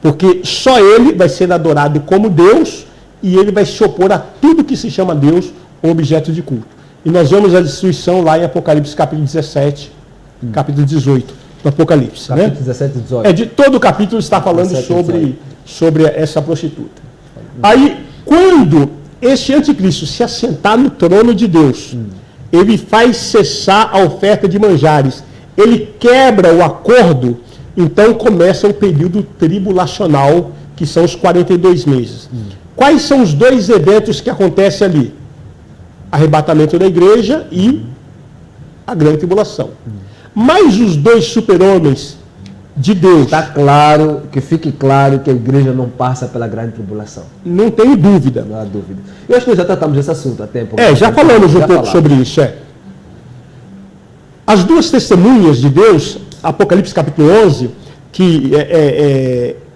[SPEAKER 2] Porque só ele vai ser adorado como Deus e ele vai se opor a tudo que se chama Deus ou objeto de culto. E nós vemos a destruição lá em Apocalipse capítulo 17, capítulo 18 do Apocalipse.
[SPEAKER 1] Capítulo 17 e 18.
[SPEAKER 2] De todo o capítulo está falando sobre essa prostituta. Aí, quando este anticristo se assentar no trono de Deus, ele faz cessar a oferta de manjares, ele quebra o acordo, então começa o período tribulacional, que são os 42 meses. Quais são os dois eventos que acontecem ali? Arrebatamento da igreja e a grande tribulação. Mas os dois super-homens de Deus.
[SPEAKER 1] Está claro, que fique claro que a igreja não passa pela grande tribulação.
[SPEAKER 2] Não tenho dúvida.
[SPEAKER 1] Não há dúvida. Eu acho que nós já tratamos desse assunto há tempo.
[SPEAKER 2] Já falamos um pouco sobre isso. As duas testemunhas de Deus, Apocalipse capítulo 11, que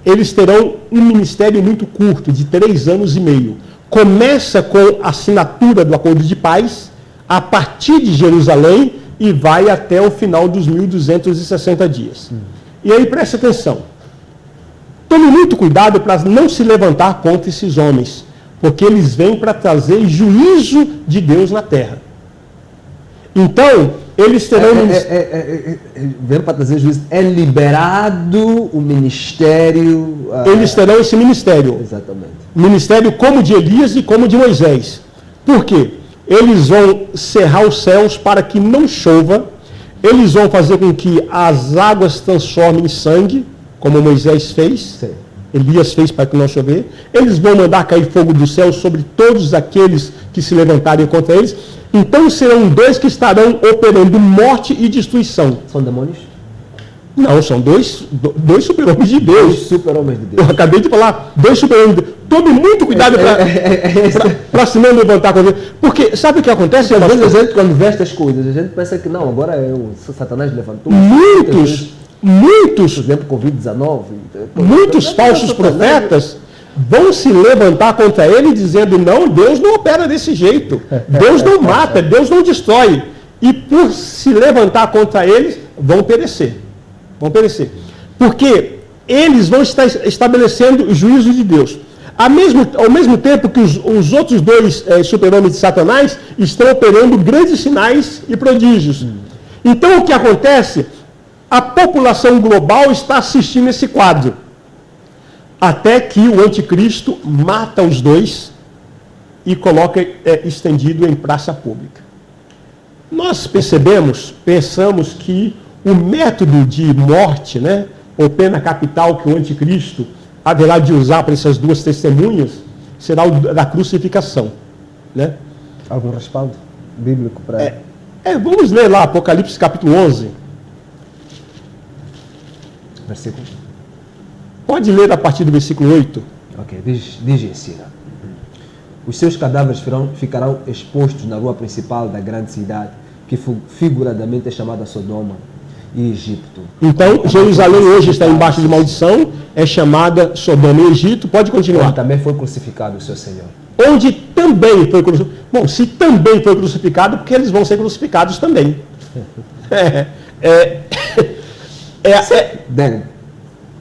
[SPEAKER 2] eles terão um ministério muito curto, de 3 anos e meio. Começa com a assinatura do acordo de paz, a partir de Jerusalém, e vai até o final dos 1260 dias. E aí preste atenção. Tome muito cuidado para não se levantar contra esses homens, porque eles vêm para trazer juízo de Deus na terra. Então, eles terão...
[SPEAKER 1] Vem para trazer juízo. É liberado o ministério...
[SPEAKER 2] Eles terão esse ministério.
[SPEAKER 1] Exatamente.
[SPEAKER 2] Ministério como de Elias e como de Moisés. Por quê? Eles vão cerrar os céus para que não chova. Eles vão fazer com que as águas transformem em sangue, como Moisés fez.
[SPEAKER 1] Sim.
[SPEAKER 2] Elias fez para que não chover. Eles vão mandar cair fogo do céu sobre todos aqueles que se levantarem contra eles. Então serão dois que estarão operando morte e destruição.
[SPEAKER 1] São demônios?
[SPEAKER 2] Não, são dois super-homens de Deus.
[SPEAKER 1] Dois super-homens de Deus.
[SPEAKER 2] Eu acabei de falar, dois super-homens de Deus. Tome muito cuidado para se não levantar contra ele. Porque sabe o que acontece?
[SPEAKER 1] Às vezes a gente, quando vê estas coisas, a gente pensa que não, agora o Satanás levantou.
[SPEAKER 2] Muitos,
[SPEAKER 1] por exemplo, Covid-19.
[SPEAKER 2] Muitos falsos profetas vão se levantar contra ele dizendo, não, Deus não opera desse jeito. Deus não mata, Deus não destrói. E por se levantar contra eles, vão perecer. Vão perecer. Porque eles vão estar estabelecendo o juízo de Deus. Ao mesmo tempo que os outros dois super-homens de Satanás estão operando grandes sinais e prodígios. Então o que acontece? A população global está assistindo esse quadro. Até que o anticristo mata os dois e coloca estendido em praça pública. Nós pensamos que o método de morte, né, ou pena capital que o anticristo haverá de usar para essas duas testemunhas, será o da crucificação. Né?
[SPEAKER 1] Algum respaldo bíblico para...
[SPEAKER 2] Vamos ler lá, Apocalipse capítulo 11.
[SPEAKER 1] Versículo?
[SPEAKER 2] Pode ler a partir do versículo 8.
[SPEAKER 1] Ok, diz assim. Os seus cadáveres ficarão expostos na rua principal da grande cidade, que figuradamente é chamada Sodoma e Egito.
[SPEAKER 2] Então, Jerusalém hoje está embaixo de maldição, é chamada Sodoma e Egito. Pode continuar.
[SPEAKER 1] Onde também foi crucificado o seu Senhor.
[SPEAKER 2] Onde também foi crucificado. Bom, se também foi crucificado, porque eles vão ser crucificados também.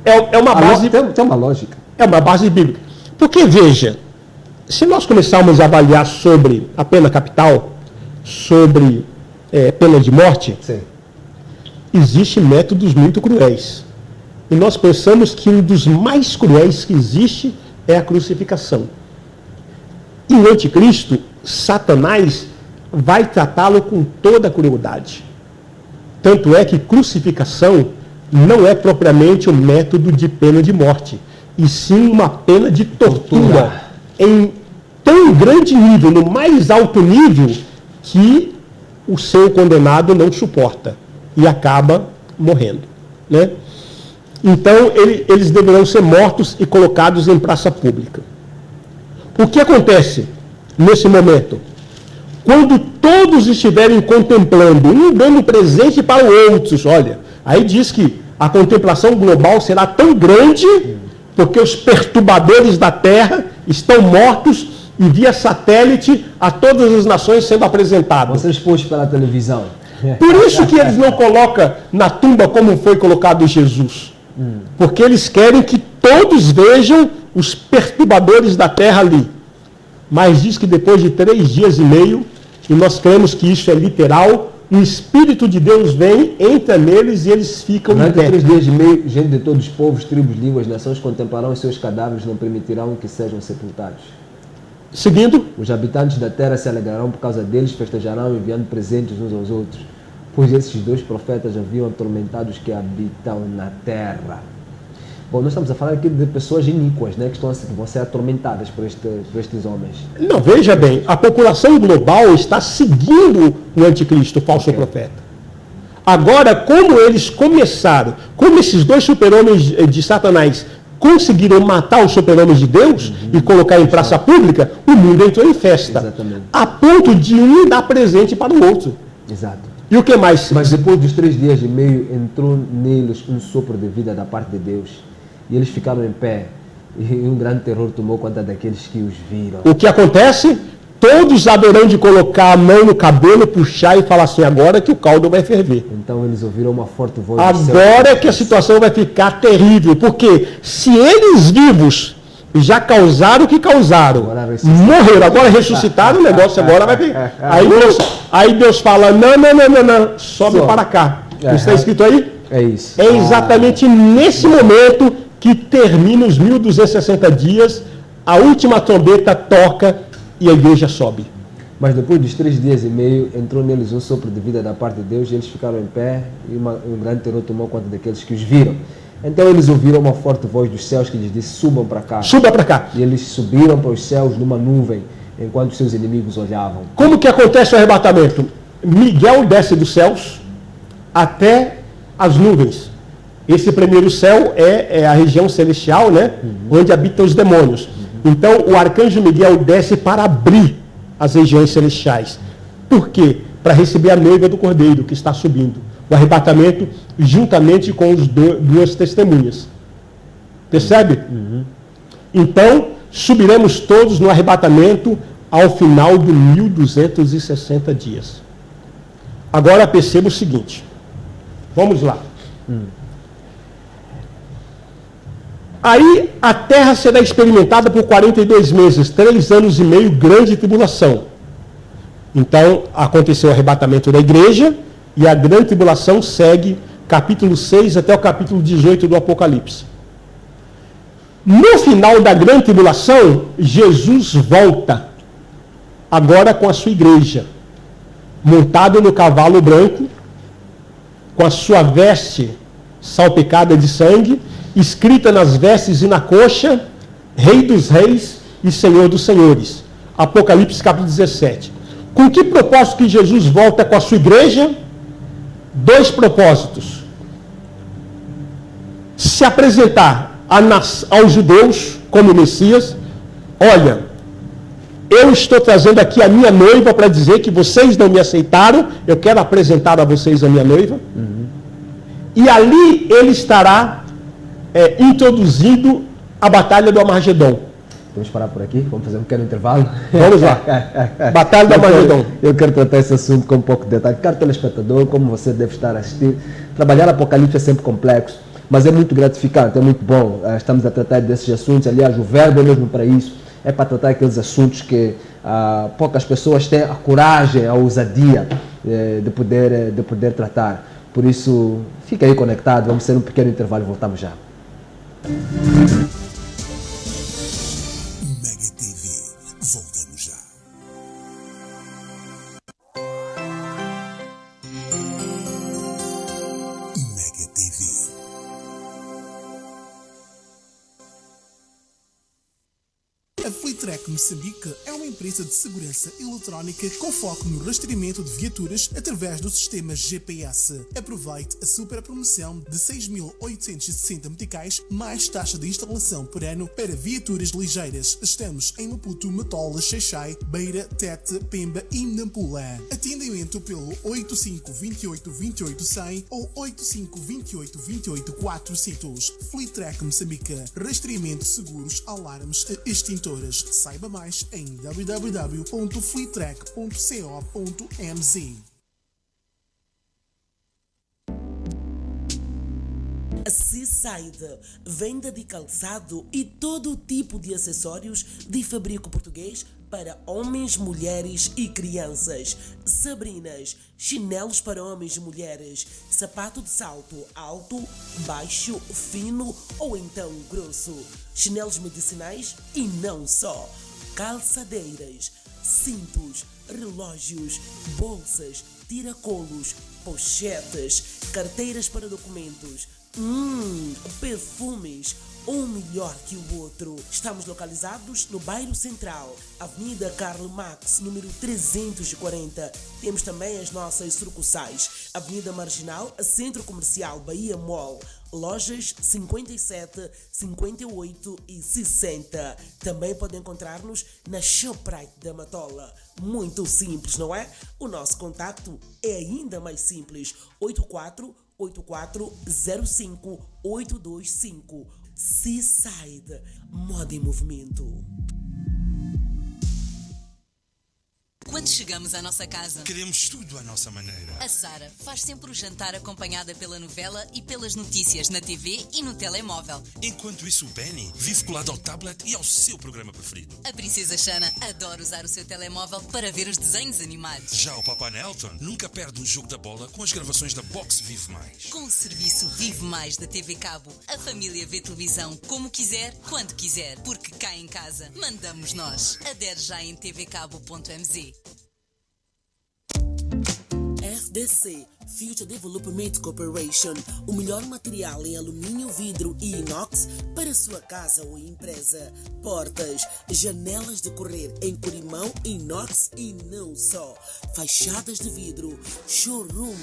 [SPEAKER 2] É uma base...
[SPEAKER 1] Tem uma lógica.
[SPEAKER 2] É uma base bíblica. Porque, veja, se nós começarmos a avaliar sobre a pena capital, sobre pena de morte,
[SPEAKER 1] sim,
[SPEAKER 2] existem métodos muito cruéis. E nós pensamos que um dos mais cruéis que existe é a crucificação. E o anticristo, Satanás, vai tratá-lo com toda a crueldade. Tanto é que crucificação não é propriamente um método de pena de morte, e sim uma pena de tortura em tão grande nível, no mais alto nível, que o seu condenado não suporta e acaba morrendo. Né? Então, eles deverão ser mortos e colocados em praça pública. O que acontece nesse momento? Quando todos estiverem contemplando, um dando presente para o outro, olha, aí diz que a contemplação global será tão grande, porque os perturbadores da Terra estão mortos e via satélite a todas as nações sendo apresentados.
[SPEAKER 1] Você expôs pela televisão.
[SPEAKER 2] Por isso que eles não colocam na tumba como foi colocado Jesus. Porque eles querem que todos vejam os perturbadores da Terra ali. Mas diz que depois de 3 dias e meio, e nós cremos que isso é literal, o Espírito de Deus vem, entra neles e eles ficam
[SPEAKER 1] durante 3 dias e meio, gente de todos os povos, tribos, línguas, nações contemplarão os seus cadáveres, não permitirão que sejam sepultados.
[SPEAKER 2] Seguindo,
[SPEAKER 1] os habitantes da terra se alegrarão por causa deles, festejarão enviando presentes uns aos outros, pois esses 2 profetas haviam atormentado os que habitam na terra. Bom, nós estamos a falar aqui de pessoas iníquas, né, que vão ser atormentadas por estes homens.
[SPEAKER 2] Não, veja bem, a população global está seguindo o anticristo, o falso profeta. Agora, como eles começaram, como esses 2 super-homens de Satanás conseguiram matar os super-homens de Deus e colocar em praça pública, o mundo entrou em festa.
[SPEAKER 1] Exatamente.
[SPEAKER 2] A ponto de um dar presente para o outro.
[SPEAKER 1] Exato.
[SPEAKER 2] E o que mais?
[SPEAKER 1] Mas depois dos 3 dias e meio, entrou neles um sopro de vida da parte de Deus. E eles ficaram em pé. E um grande terror tomou conta daqueles que os viram.
[SPEAKER 2] O que acontece? Todos haverão de colocar a mão no cabelo, puxar e falar assim, agora que o caldo vai ferver.
[SPEAKER 1] Então eles ouviram uma forte voz.
[SPEAKER 2] Agora é que a situação vai ficar terrível. Porque se eles vivos Já causaram o que causaram. Morreram, agora ressuscitaram, o negócio agora vai pegar. Aí Deus fala, não, sobe para cá. Não está escrito aí?
[SPEAKER 1] É isso.
[SPEAKER 2] É exatamente nesse momento que termina os 1260 dias, a última trombeta toca e a igreja sobe.
[SPEAKER 1] Mas depois dos 3 dias e meio, entrou neles um sopro de vida da parte de Deus, e eles ficaram em pé, e um grande terror tomou conta daqueles que os viram. Então eles ouviram uma forte voz dos céus que lhes disse, subam para cá.
[SPEAKER 2] Suba para cá.
[SPEAKER 1] E eles subiram para os céus numa nuvem, enquanto seus inimigos olhavam.
[SPEAKER 2] Como que acontece o arrebatamento? Miguel desce dos céus até as nuvens. Esse primeiro céu é a região celestial, né? Onde habitam os demônios. Então o arcanjo Miguel desce para abrir as regiões celestiais. Por quê? Para receber a noiva do Cordeiro que está subindo. O arrebatamento juntamente com as duas testemunhas. Percebe? Então, subiremos todos no arrebatamento ao final de 1260 dias. Agora perceba o seguinte. Vamos lá. Aí a terra será experimentada por 42 meses, 3 anos e meio, grande tribulação. Então, aconteceu o arrebatamento da igreja e a grande tribulação segue capítulo 6 até o capítulo 18 do Apocalipse. No final da grande tribulação, Jesus volta, agora com a sua igreja, montado no cavalo branco, com a sua veste salpicada de sangue, escrita nas vestes e na coxa, Rei dos Reis e Senhor dos Senhores. Apocalipse capítulo 17. Com que propósito que Jesus volta com a sua igreja? 2 propósitos. Se apresentar aos judeus como Messias. Olha, eu estou trazendo aqui a minha noiva para dizer que vocês não me aceitaram, eu quero apresentar a vocês a minha noiva. E ali ele estará introduzindo a batalha do Armagedon.
[SPEAKER 1] Vamos parar por aqui? Vamos fazer um pequeno intervalo?
[SPEAKER 2] Vamos lá. Batalha do Armagedon.
[SPEAKER 1] Eu quero tratar esse assunto com um pouco de detalhe. Caro telespectador, como você deve estar a assistir, trabalhar Apocalipse é sempre complexo, mas é muito gratificante, é muito bom. Estamos a tratar desses assuntos. Aliás, o verbo é mesmo para isso. É para tratar aqueles assuntos que poucas pessoas têm a coragem, a ousadia de poder tratar. Por isso, fica aí conectado. Vamos ter um pequeno intervalo e voltamos já.
[SPEAKER 3] Mega TV, voltamos já. Mega TV.
[SPEAKER 4] A Flitrack Moçambique é uma empresa de segurança eletrónica com foco no rastreamento de viaturas através do sistema GPS. Aproveite a super promoção de 6.860 meticais mais taxa de instalação por ano para viaturas ligeiras. Estamos em Maputo, Matola, Xaixai, Beira, Tete, Pemba e Nampula. Atendimento pelo 85 28 28 100 ou 85 28 28 400. Flitrack Moçambique. Rastreamento, seguros, alarmes e extintores. Saiba mais em www.fleetrack.co.mz.
[SPEAKER 5] A Seaside, venda de calçado e todo tipo de acessórios de fabrico português para homens, mulheres e crianças. Sabrinas, chinelos para homens e mulheres, sapato de salto alto, baixo, fino ou então grosso, chinelos medicinais e não só, calçadeiras, cintos, relógios, bolsas, tiracolos, pochetes, carteiras para documentos, perfumes, um melhor que o outro. Estamos localizados no bairro Central, Avenida Karl Marx, número 340. Temos também as nossas sucursais, Avenida Marginal, Centro Comercial Bahia Mall, lojas 57, 58 e 60. Também pode encontrar-nos na Shoprite da Matola. Muito simples, não é? O nosso contacto é ainda mais simples. 84-05-825. Seaside, moda em movimento.
[SPEAKER 6] Quando chegamos à nossa casa,
[SPEAKER 7] queremos tudo à nossa maneira.
[SPEAKER 6] a Sara faz sempre o jantar acompanhada pela novela e pelas notícias na TV e no telemóvel.
[SPEAKER 7] Enquanto isso, o Benny vive colado ao tablet e ao seu programa preferido.
[SPEAKER 6] A Princesa Xana adora usar o seu telemóvel para ver os desenhos animados.
[SPEAKER 7] Já o Papa Nelton nunca perde um jogo da bola com as gravações da Box Vive Mais.
[SPEAKER 6] Com o serviço Vive Mais da TV Cabo, a família vê televisão como quiser, quando quiser, porque cá em casa mandamos nós. Adere já em tvcabo.mz.
[SPEAKER 5] FDC, Future Development Corporation, o melhor material em alumínio, vidro e inox para sua casa ou empresa. Portas, janelas de correr em corrimão, inox e não só. Fachadas de vidro, showroom.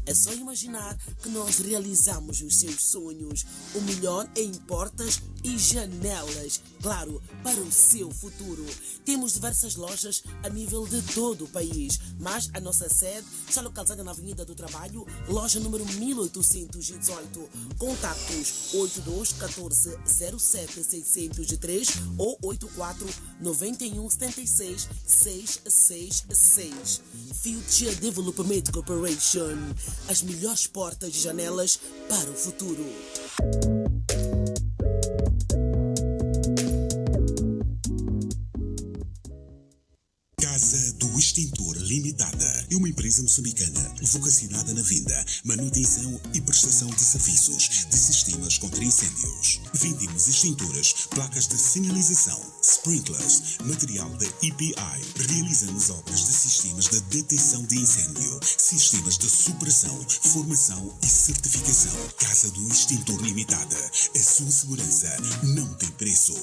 [SPEAKER 5] É só imaginar que nós realizamos os seus sonhos. O melhor em portas e janelas, claro, para o seu futuro. Temos diversas lojas a nível de todo o país, mas a nossa sede está localizada na Avenida do Trabalho, loja número 1818. Contatos 82 14 07 603 ou 84 91 76 666. Future Development Corporation, as melhores portas e janelas para o futuro.
[SPEAKER 3] Casa do Extintor Limitada é uma empresa moçambicana vocacionada na venda, manutenção e prestação de serviços de sistemas contra incêndios. Vendemos extintores, placas de sinalização, sprinklers, material da EPI. Realizamos obras de sistemas de detecção de incêndio, sistemas de supressão, formação e certificação. Casa do Extintor Limitada. A sua segurança não tem preço.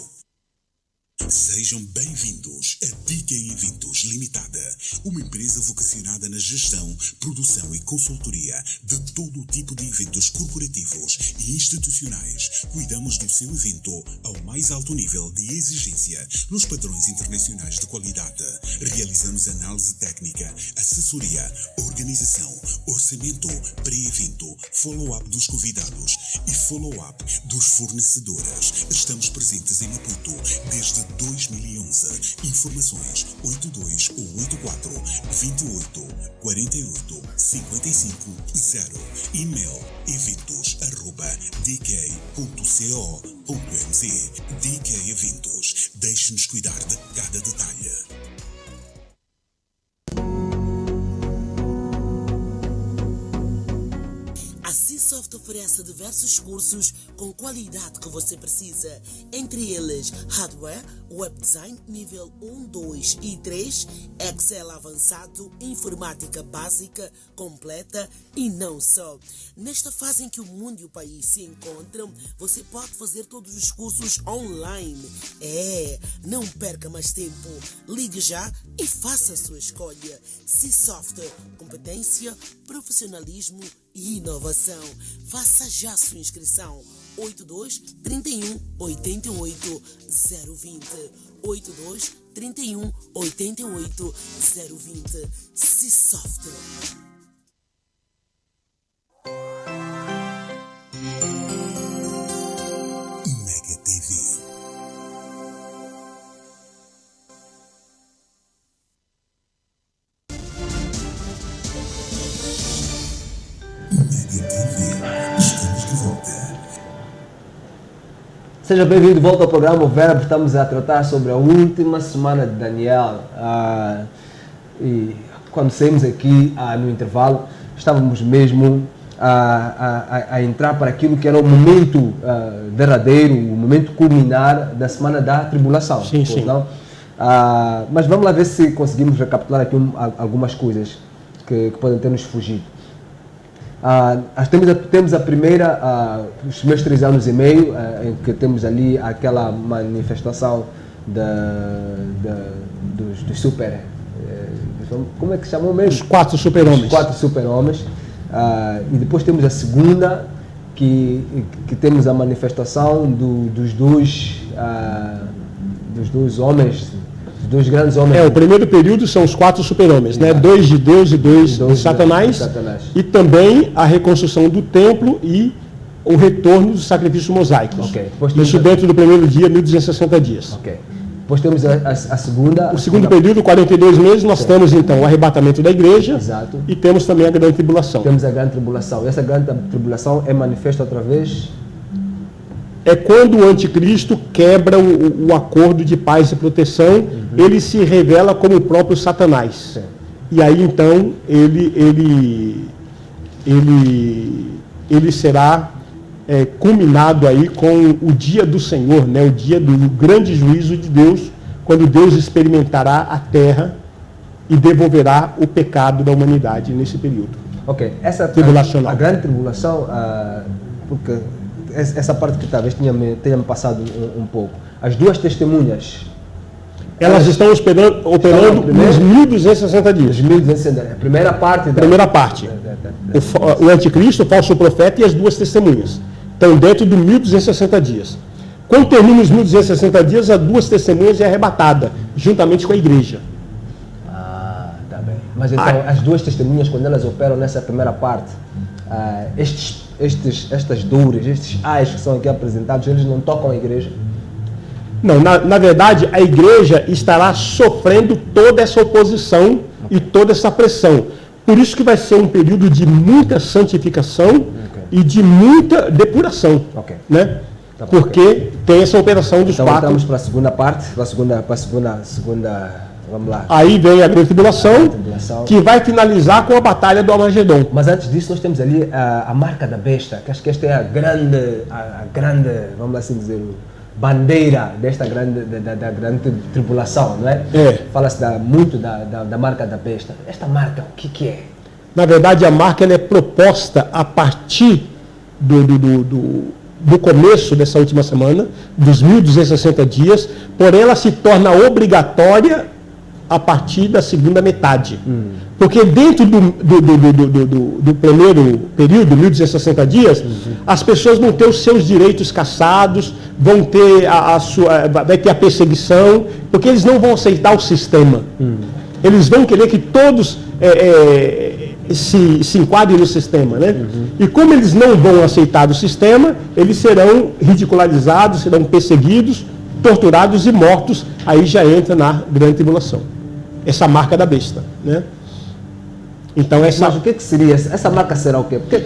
[SPEAKER 3] Sejam bem-vindos a DK Eventos Limitada, uma empresa vocacionada na gestão, produção e consultoria de todo o tipo de eventos corporativos e institucionais. Cuidamos do seu evento ao mais alto nível de exigência nos padrões internacionais de qualidade. Realizamos análise técnica, assessoria, organização, orçamento, pré-evento, follow-up dos convidados e follow-up dos fornecedores. Estamos presentes em Maputo desde 2011. Informações 82 ou 84 28 48 55 0. E-mail eventos@dk.co.mz. DK Eventos. Deixe-nos cuidar de cada detalhe.
[SPEAKER 5] A C-Soft oferece diversos cursos com qualidade que você precisa, entre eles hardware, web design nível 1, 2 e 3, Excel avançado, informática básica, completa e não só. Nesta fase em que o mundo e o país se encontram, você pode fazer todos os cursos online. Não perca mais tempo. Ligue já e faça a sua escolha. C-Soft, competência, profissionalismo e inovação. Faça já sua inscrição. 82 31 88 020. 82 31 88 020. C-Soft.
[SPEAKER 3] Mega TV. Estamos de volta.
[SPEAKER 1] Seja bem-vindo de volta ao programa O Verbo. Estamos a tratar sobre a última semana de Daniel. E quando saímos aqui no intervalo, estávamos mesmo a entrar para aquilo que era o momento derradeiro, o momento culminar da semana da tribulação.
[SPEAKER 2] Sim, sim.
[SPEAKER 1] Não? Mas vamos lá ver se conseguimos recapitular aqui algumas coisas que podem ter nos fugido. Temos a primeira, os primeiros 3 anos e meio, em que temos ali aquela manifestação dos super... como é que chamam mesmo?
[SPEAKER 2] Os 4 super-homens.
[SPEAKER 1] Os 4 super-homens. E depois temos a segunda, que temos a manifestação dos dois homens, dos dois grandes homens.
[SPEAKER 2] O primeiro período são os 4 super-homens, né? 2 de Deus e 2 de Satanás. E também a reconstrução do templo e o retorno dos sacrifícios mosaicos.
[SPEAKER 1] Okay.
[SPEAKER 2] Isso dentro do primeiro dia, 1260 dias.
[SPEAKER 1] Okay. Depois temos a segunda...
[SPEAKER 2] O segundo período, 42 meses, nós temos então o arrebatamento da igreja.
[SPEAKER 1] Exato.
[SPEAKER 2] E temos também a grande tribulação.
[SPEAKER 1] Temos a grande tribulação. Essa grande tribulação é manifesta através...
[SPEAKER 2] É quando o anticristo quebra o acordo de paz e proteção, ele se revela como o próprio Satanás.
[SPEAKER 1] Sim.
[SPEAKER 2] E aí então ele será culminado aí com o dia do Senhor, né? O dia do grande juízo de Deus, quando Deus experimentará a terra e devolverá o pecado da humanidade nesse período.
[SPEAKER 1] Ok, essa
[SPEAKER 2] Tribulacional.
[SPEAKER 1] a grande tribulação, porque essa parte que talvez tenha me passado um pouco. As duas testemunhas,
[SPEAKER 2] Elas estão operando nos 1260 dias.
[SPEAKER 1] 1260, a primeira parte.
[SPEAKER 2] Primeira parte. O anticristo, o falso profeta e as duas testemunhas. Estão dentro de 1260 dias. Quando termina os 1260 dias, as duas testemunhas é arrebatada, juntamente com a igreja.
[SPEAKER 1] Ah, tá bem. Mas então, as duas testemunhas, quando elas operam nessa primeira parte, estas dores, estes ais que são aqui apresentados, eles não tocam a igreja?
[SPEAKER 2] Não, na verdade, a igreja estará sofrendo toda essa oposição e toda essa pressão. Por isso que vai ser um período de muita santificação e de muita depuração. Né?
[SPEAKER 1] Tá,
[SPEAKER 2] porque tem essa operação dos
[SPEAKER 1] então,
[SPEAKER 2] quatro.
[SPEAKER 1] Vamos para a segunda parte, para a segunda, vamos lá.
[SPEAKER 2] Aí vem a grande tribulação, que vai finalizar com a batalha do Armagedon.
[SPEAKER 1] Mas antes disso, nós temos ali a marca da besta, que acho que esta é a grande, vamos assim dizer, bandeira desta da grande tribulação, não é? Fala-se muito da marca da besta. Esta marca, o que é?
[SPEAKER 2] Na verdade, a marca ela é proposta a partir do começo dessa última semana, dos 1260 dias, porém ela se torna obrigatória a partir da segunda metade. Porque dentro do primeiro período, 1260 dias, as pessoas vão ter os seus direitos cassados, vão ter vai ter a perseguição, porque eles não vão aceitar o sistema. Eles vão querer que todos se enquadrem no sistema, né? E como eles não vão aceitar o sistema, eles serão ridicularizados, serão perseguidos, torturados e mortos. Aí já entra na grande tribulação. Essa marca da besta, né? Então
[SPEAKER 1] Mas o que seria? Essa marca será o quê? Porque...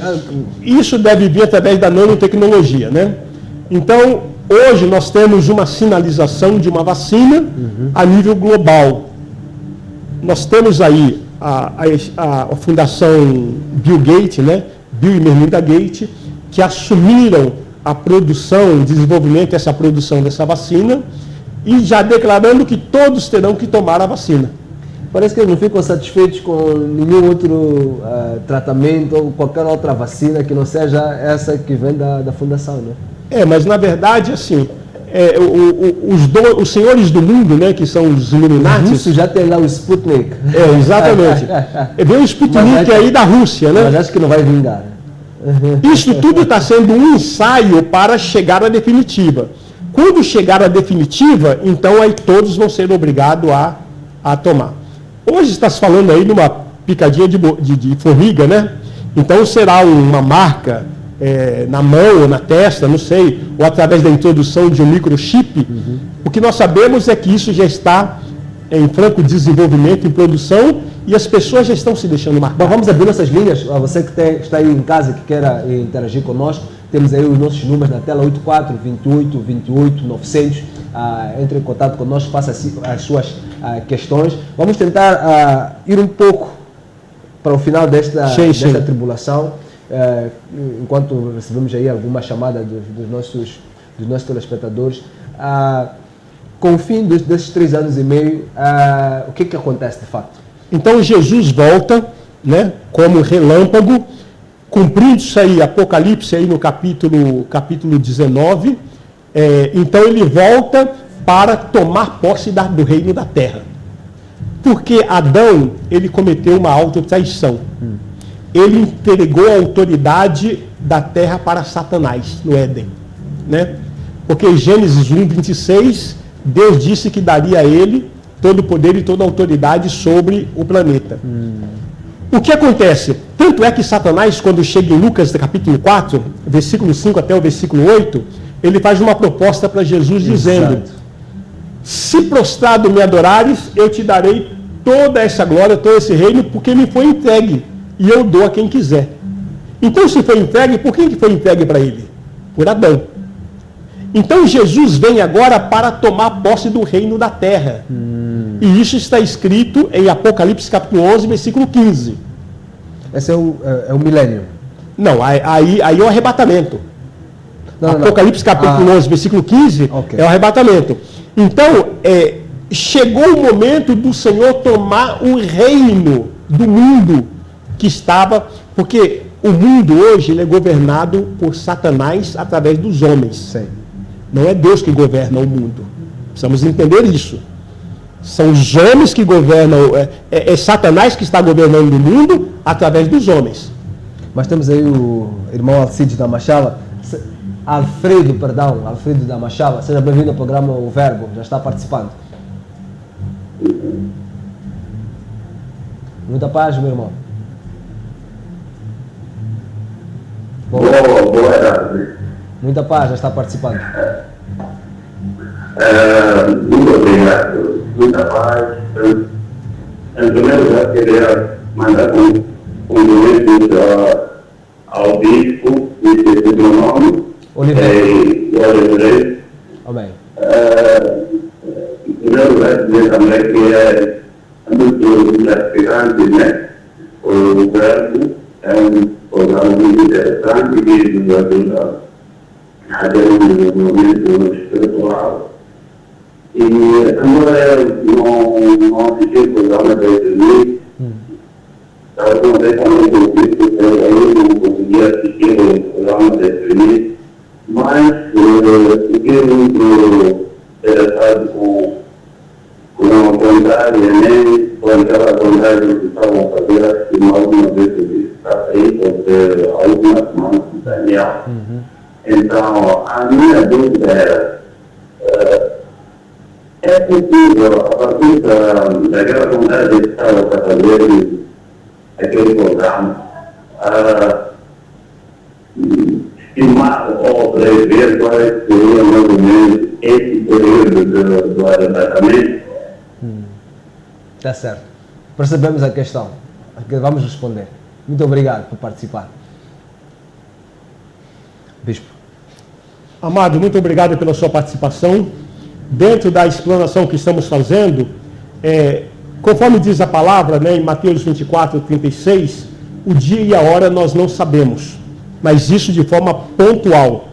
[SPEAKER 2] Isso deve vir através da nanotecnologia, né? Então, hoje nós temos uma sinalização de uma vacina a nível global. Nós temos aí a Fundação Bill Gates, né? Bill e Melinda Gates, que assumiram a produção, o desenvolvimento dessa produção dessa vacina e já declarando que todos terão que tomar a vacina.
[SPEAKER 1] Parece que eles não ficam satisfeitos com nenhum outro tratamento ou qualquer outra vacina que não seja essa que vem da fundação, né?
[SPEAKER 2] Mas na verdade, assim, os senhores do mundo, né, que são os Illuminati...
[SPEAKER 1] Isso já tem lá o Sputnik.
[SPEAKER 2] Exatamente. Vem o Sputnik aí da Rússia, né?
[SPEAKER 1] Mas acho que não vai vingar.
[SPEAKER 2] Isso tudo está sendo um ensaio para chegar à definitiva. Quando chegar à definitiva, então aí todos vão ser obrigados a tomar. Hoje está se falando aí numa picadinha de formiga, né? Então será uma marca na mão ou na testa, não sei, ou através da introdução de um microchip. O que nós sabemos é que isso já está em franco desenvolvimento, em produção, e as pessoas já estão se deixando marcar.
[SPEAKER 1] Bom, vamos abrir nossas linhas. Você que está aí em casa, que queira interagir conosco, temos aí os nossos números na tela, 84 28 28 900. Entre em contato conosco, faça as suas questões. Vamos tentar ir um pouco para o final desta tribulação, enquanto recebemos aí alguma chamada dos nossos telespectadores. Com o fim desses 3 anos e meio, o que acontece de fato?
[SPEAKER 2] Então Jesus volta, né, como relâmpago, cumprindo isso aí, Apocalipse aí no capítulo 19, então ele volta para tomar posse do reino da terra. Porque Adão, ele cometeu uma autotraição. Ele entregou a autoridade da terra para Satanás, no Éden. Né? Porque em Gênesis 1, 26, Deus disse que daria a ele todo o poder e toda a autoridade sobre o planeta. O que acontece? Tanto é que Satanás, quando chega em Lucas capítulo 4, versículo 5 até o versículo 8, ele faz uma proposta para Jesus dizendo: se prostrado me adorares, eu te darei toda essa glória, todo esse reino, porque me foi entregue, e eu dou a quem quiser. Então, se foi entregue, por quem que foi entregue para ele? Por Adão. Então, Jesus vem agora para tomar posse do reino da terra. E isso está escrito em Apocalipse capítulo 11, versículo 15.
[SPEAKER 1] Esse é o milênio.
[SPEAKER 2] Não, aí é o arrebatamento. Apocalipse capítulo 11, versículo 15,
[SPEAKER 1] Okay.
[SPEAKER 2] É o arrebatamento. Então, chegou o momento do Senhor tomar o reino do mundo que estava, porque o mundo hoje ele é governado por Satanás através dos homens.
[SPEAKER 1] Sim.
[SPEAKER 2] Não é Deus que governa o mundo. Precisamos entender isso. São os homens que governam, é Satanás que está governando o mundo através dos homens.
[SPEAKER 1] Mas temos aí o irmão Alcides da Machala. Alfredo da Machala. Seja bem-vindo ao programa O Verbo. Já está participando. Muita paz, meu irmão.
[SPEAKER 8] Boa tarde.
[SPEAKER 1] Muita paz, já está participando.
[SPEAKER 8] Muito obrigado. Muita paz. Em primeiro lugar, queria mandar cumprimentos ao bispo, do meu nome, Oliveira.
[SPEAKER 1] Amém.
[SPEAKER 8] Em primeiro lugar, dizer também que é muito gratificante, né? O Verbo é um programa muito interessante que nos ajuda a ter um desenvolvimento espiritual. E agora não assisti o programa desde o início. Alguma vez também eu não conseguia assistir o programa desde o início, mas fiquei muito interessado com a vontade, nem com aquela vontade que estavam fazendo, acho que alguma vez eu disse, está aí, porque algumas semanas de Daniel. Então, a minha dúvida é possível, a partir daquela vontade que estava fazendo aquele programa, estimar ou prever qual seria mais ou menos esse período do arrebatamento?
[SPEAKER 1] Está certo. Percebemos a questão. Vamos responder. Muito obrigado por participar. Bispo.
[SPEAKER 2] Amado, muito obrigado pela sua participação. Dentro da explanação que estamos fazendo, conforme diz a palavra, né, em Mateus 24, 36, o dia e a hora nós não sabemos, mas isso de forma pontual.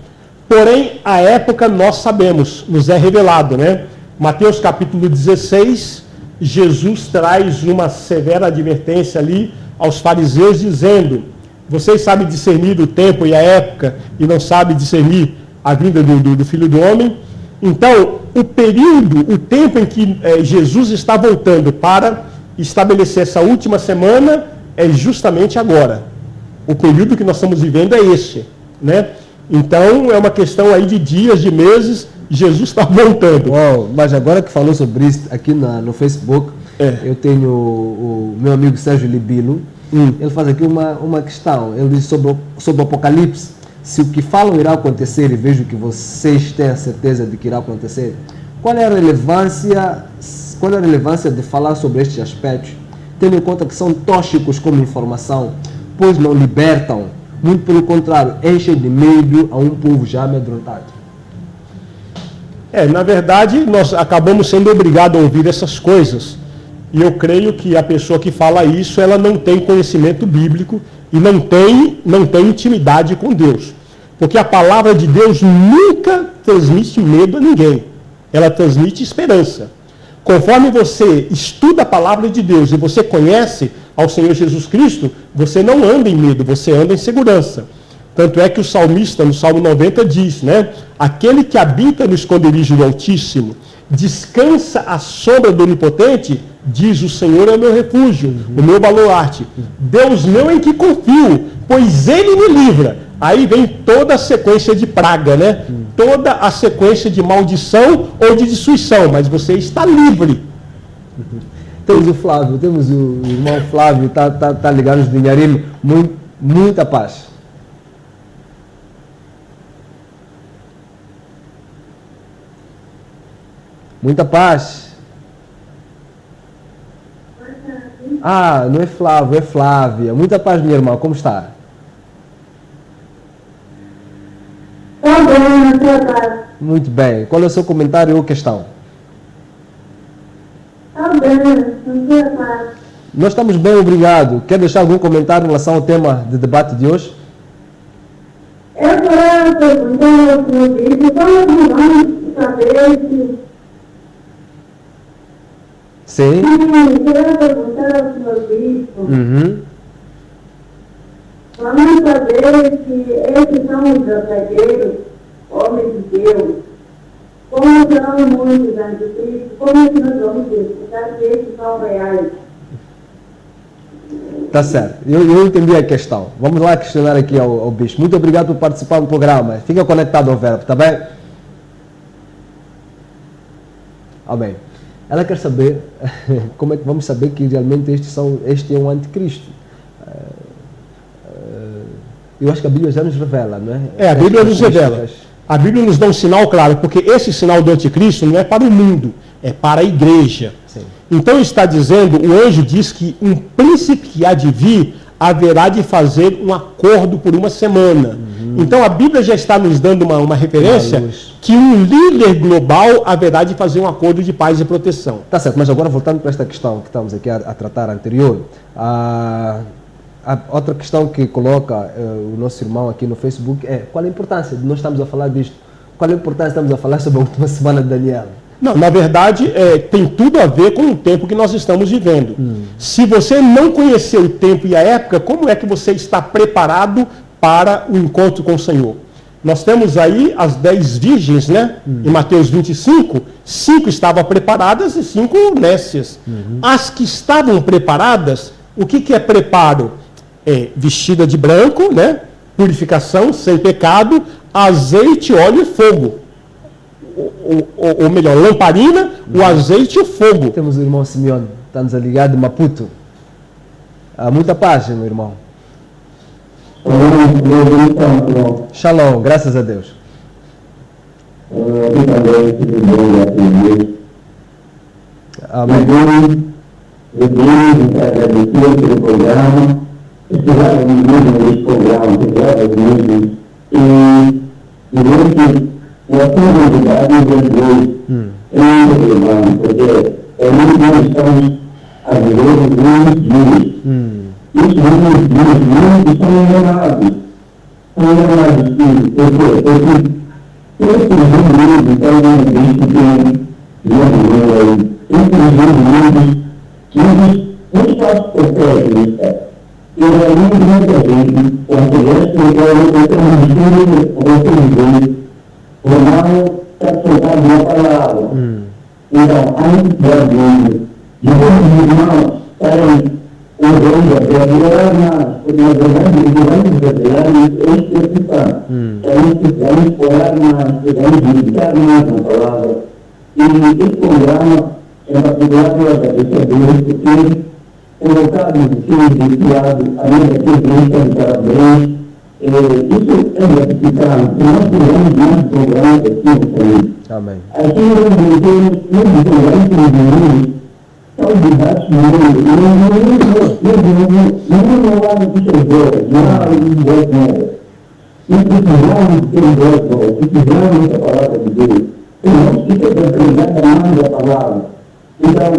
[SPEAKER 2] Porém, a época nós sabemos, nos é revelado, né? Mateus capítulo 16, Jesus traz uma severa advertência ali aos fariseus, dizendo: vocês sabem discernir o tempo e a época e não sabem discernir a vinda do Filho do Homem. Então, o período, o tempo em que Jesus está voltando para estabelecer essa última semana é justamente agora. O período que nós estamos vivendo é esse, né? Então, é uma questão aí de dias, de meses, Jesus está voltando.
[SPEAKER 1] Uau, mas agora que falou sobre isso aqui no Facebook, eu tenho o meu amigo Sérgio Libilo, ele faz aqui uma questão, ele diz sobre o Apocalipse. Se o que falam irá acontecer e vejo que vocês têm a certeza de que irá acontecer, qual é a relevância de falar sobre estes aspectos, tendo em conta que são tóxicos como informação, pois não libertam, muito pelo contrário, enchem de medo a um povo já amedrontado?
[SPEAKER 2] Na verdade, nós acabamos sendo obrigados a ouvir essas coisas. E eu creio que a pessoa que fala isso, ela não tem conhecimento bíblico e não tem intimidade com Deus. Porque a palavra de Deus nunca transmite medo a ninguém. Ela transmite esperança. Conforme você estuda a palavra de Deus e você conhece ao Senhor Jesus Cristo, você não anda em medo, você anda em segurança. Tanto é que o salmista, no Salmo 90, diz, né? Aquele que habita no esconderijo do Altíssimo, descansa à sombra do Onipotente, diz: o Senhor é o meu refúgio, o meu baluarte. Deus meu em que confio, pois Ele me livra. Aí vem toda a sequência de praga, né? Toda a sequência de maldição ou de destruição, mas você está livre.
[SPEAKER 1] Temos o Flávio, temos o irmão Flávio, tá ligado nos Dinharim, muita paz. Muita paz. Ah, não é Flávio, é Flávia. Muita paz, minha irmã, como está?
[SPEAKER 9] Está bem, está.
[SPEAKER 1] Muito bem. Qual é o seu comentário ou questão?
[SPEAKER 9] Está bem, não está.
[SPEAKER 1] Nós estamos bem, obrigado. Quer deixar algum comentário em relação ao tema de debate de hoje?
[SPEAKER 9] Eu quero perguntar ao senhor Bispo, como vamos saber se...
[SPEAKER 1] Sim.
[SPEAKER 9] Eu quero perguntar ao senhor Bispo, vamos saber se esses são os verdadeiros homens de Deus. Como serão muitos anticristos? Como é que nós vamos verificar que esses são reais?
[SPEAKER 1] Tá certo. Eu entendi a questão. Vamos lá questionar aqui ao Bispo. Muito obrigado por participar do programa. Fica conectado ao verbo, tá bem? Amém. Ela quer saber como é que vamos saber que realmente este é um anticristo. Eu acho que a Bíblia já nos revela, não é?
[SPEAKER 2] A Bíblia nos revela. A Bíblia nos dá um sinal claro, porque esse sinal do anticristo não é para o mundo, é para a igreja.
[SPEAKER 1] Sim.
[SPEAKER 2] Então está dizendo, o anjo diz que um príncipe que há de vir haverá de fazer um acordo por uma semana. Então a Bíblia já está nos dando uma referência que um líder global haverá de fazer um acordo de paz e proteção.
[SPEAKER 1] Tá certo, mas agora voltando para esta questão que estamos aqui a tratar anterior, a outra questão que coloca o nosso irmão aqui no Facebook é qual a importância de nós estamos a falar disto? Qual a importância de estamos a falar sobre a última semana de Daniel?
[SPEAKER 2] Não, na verdade, tem tudo a ver com o tempo que nós estamos vivendo. Se você não conhecer o tempo e a época, como é que você está preparado para o encontro com o Senhor? Nós temos aí as 10 virgens, né? Em Mateus 25, 5 estavam preparadas e 5 nécias. As que estavam preparadas, o que é preparo? Vestida de branco, né? Purificação, sem pecado, azeite, óleo e fogo. Ou melhor, lamparina, o azeite e o fogo.
[SPEAKER 1] Temos o irmão Simeone, está-nos a ligar de Maputo. Muita paz, meu irmão. Shalom, graças a Deus. Amém.
[SPEAKER 8] E a comunidade vendeu porque nós estamos a viver os grandes dias. E os grandes dias estão enganados. São enganados, porque esses grandes estão visto que esses grandes não só proféticos, e aí muita gente, quando eles explicaram o o mal está soltando uma palavra. Então, antes da vida, depois do irmão, saem os homens a melhorar mais, porque na verdade, os homens brasileiros, eles precisam. Eles explorar mais, eles visitar mais a palavra. E esse programa é uma palavra da pessoa porque colocado no seu desviado, a minha entrevista de parabéns. Isso é gratificante. Nós tivemos mais programas aqui no país.
[SPEAKER 1] Amém.
[SPEAKER 8] Aqui no programa que nós são debates não há pessoas, não há voz nova. E precisamos ter voz nova, precisamos da palavra de Deus. E nós precisamos pregar mais a palavra. Então,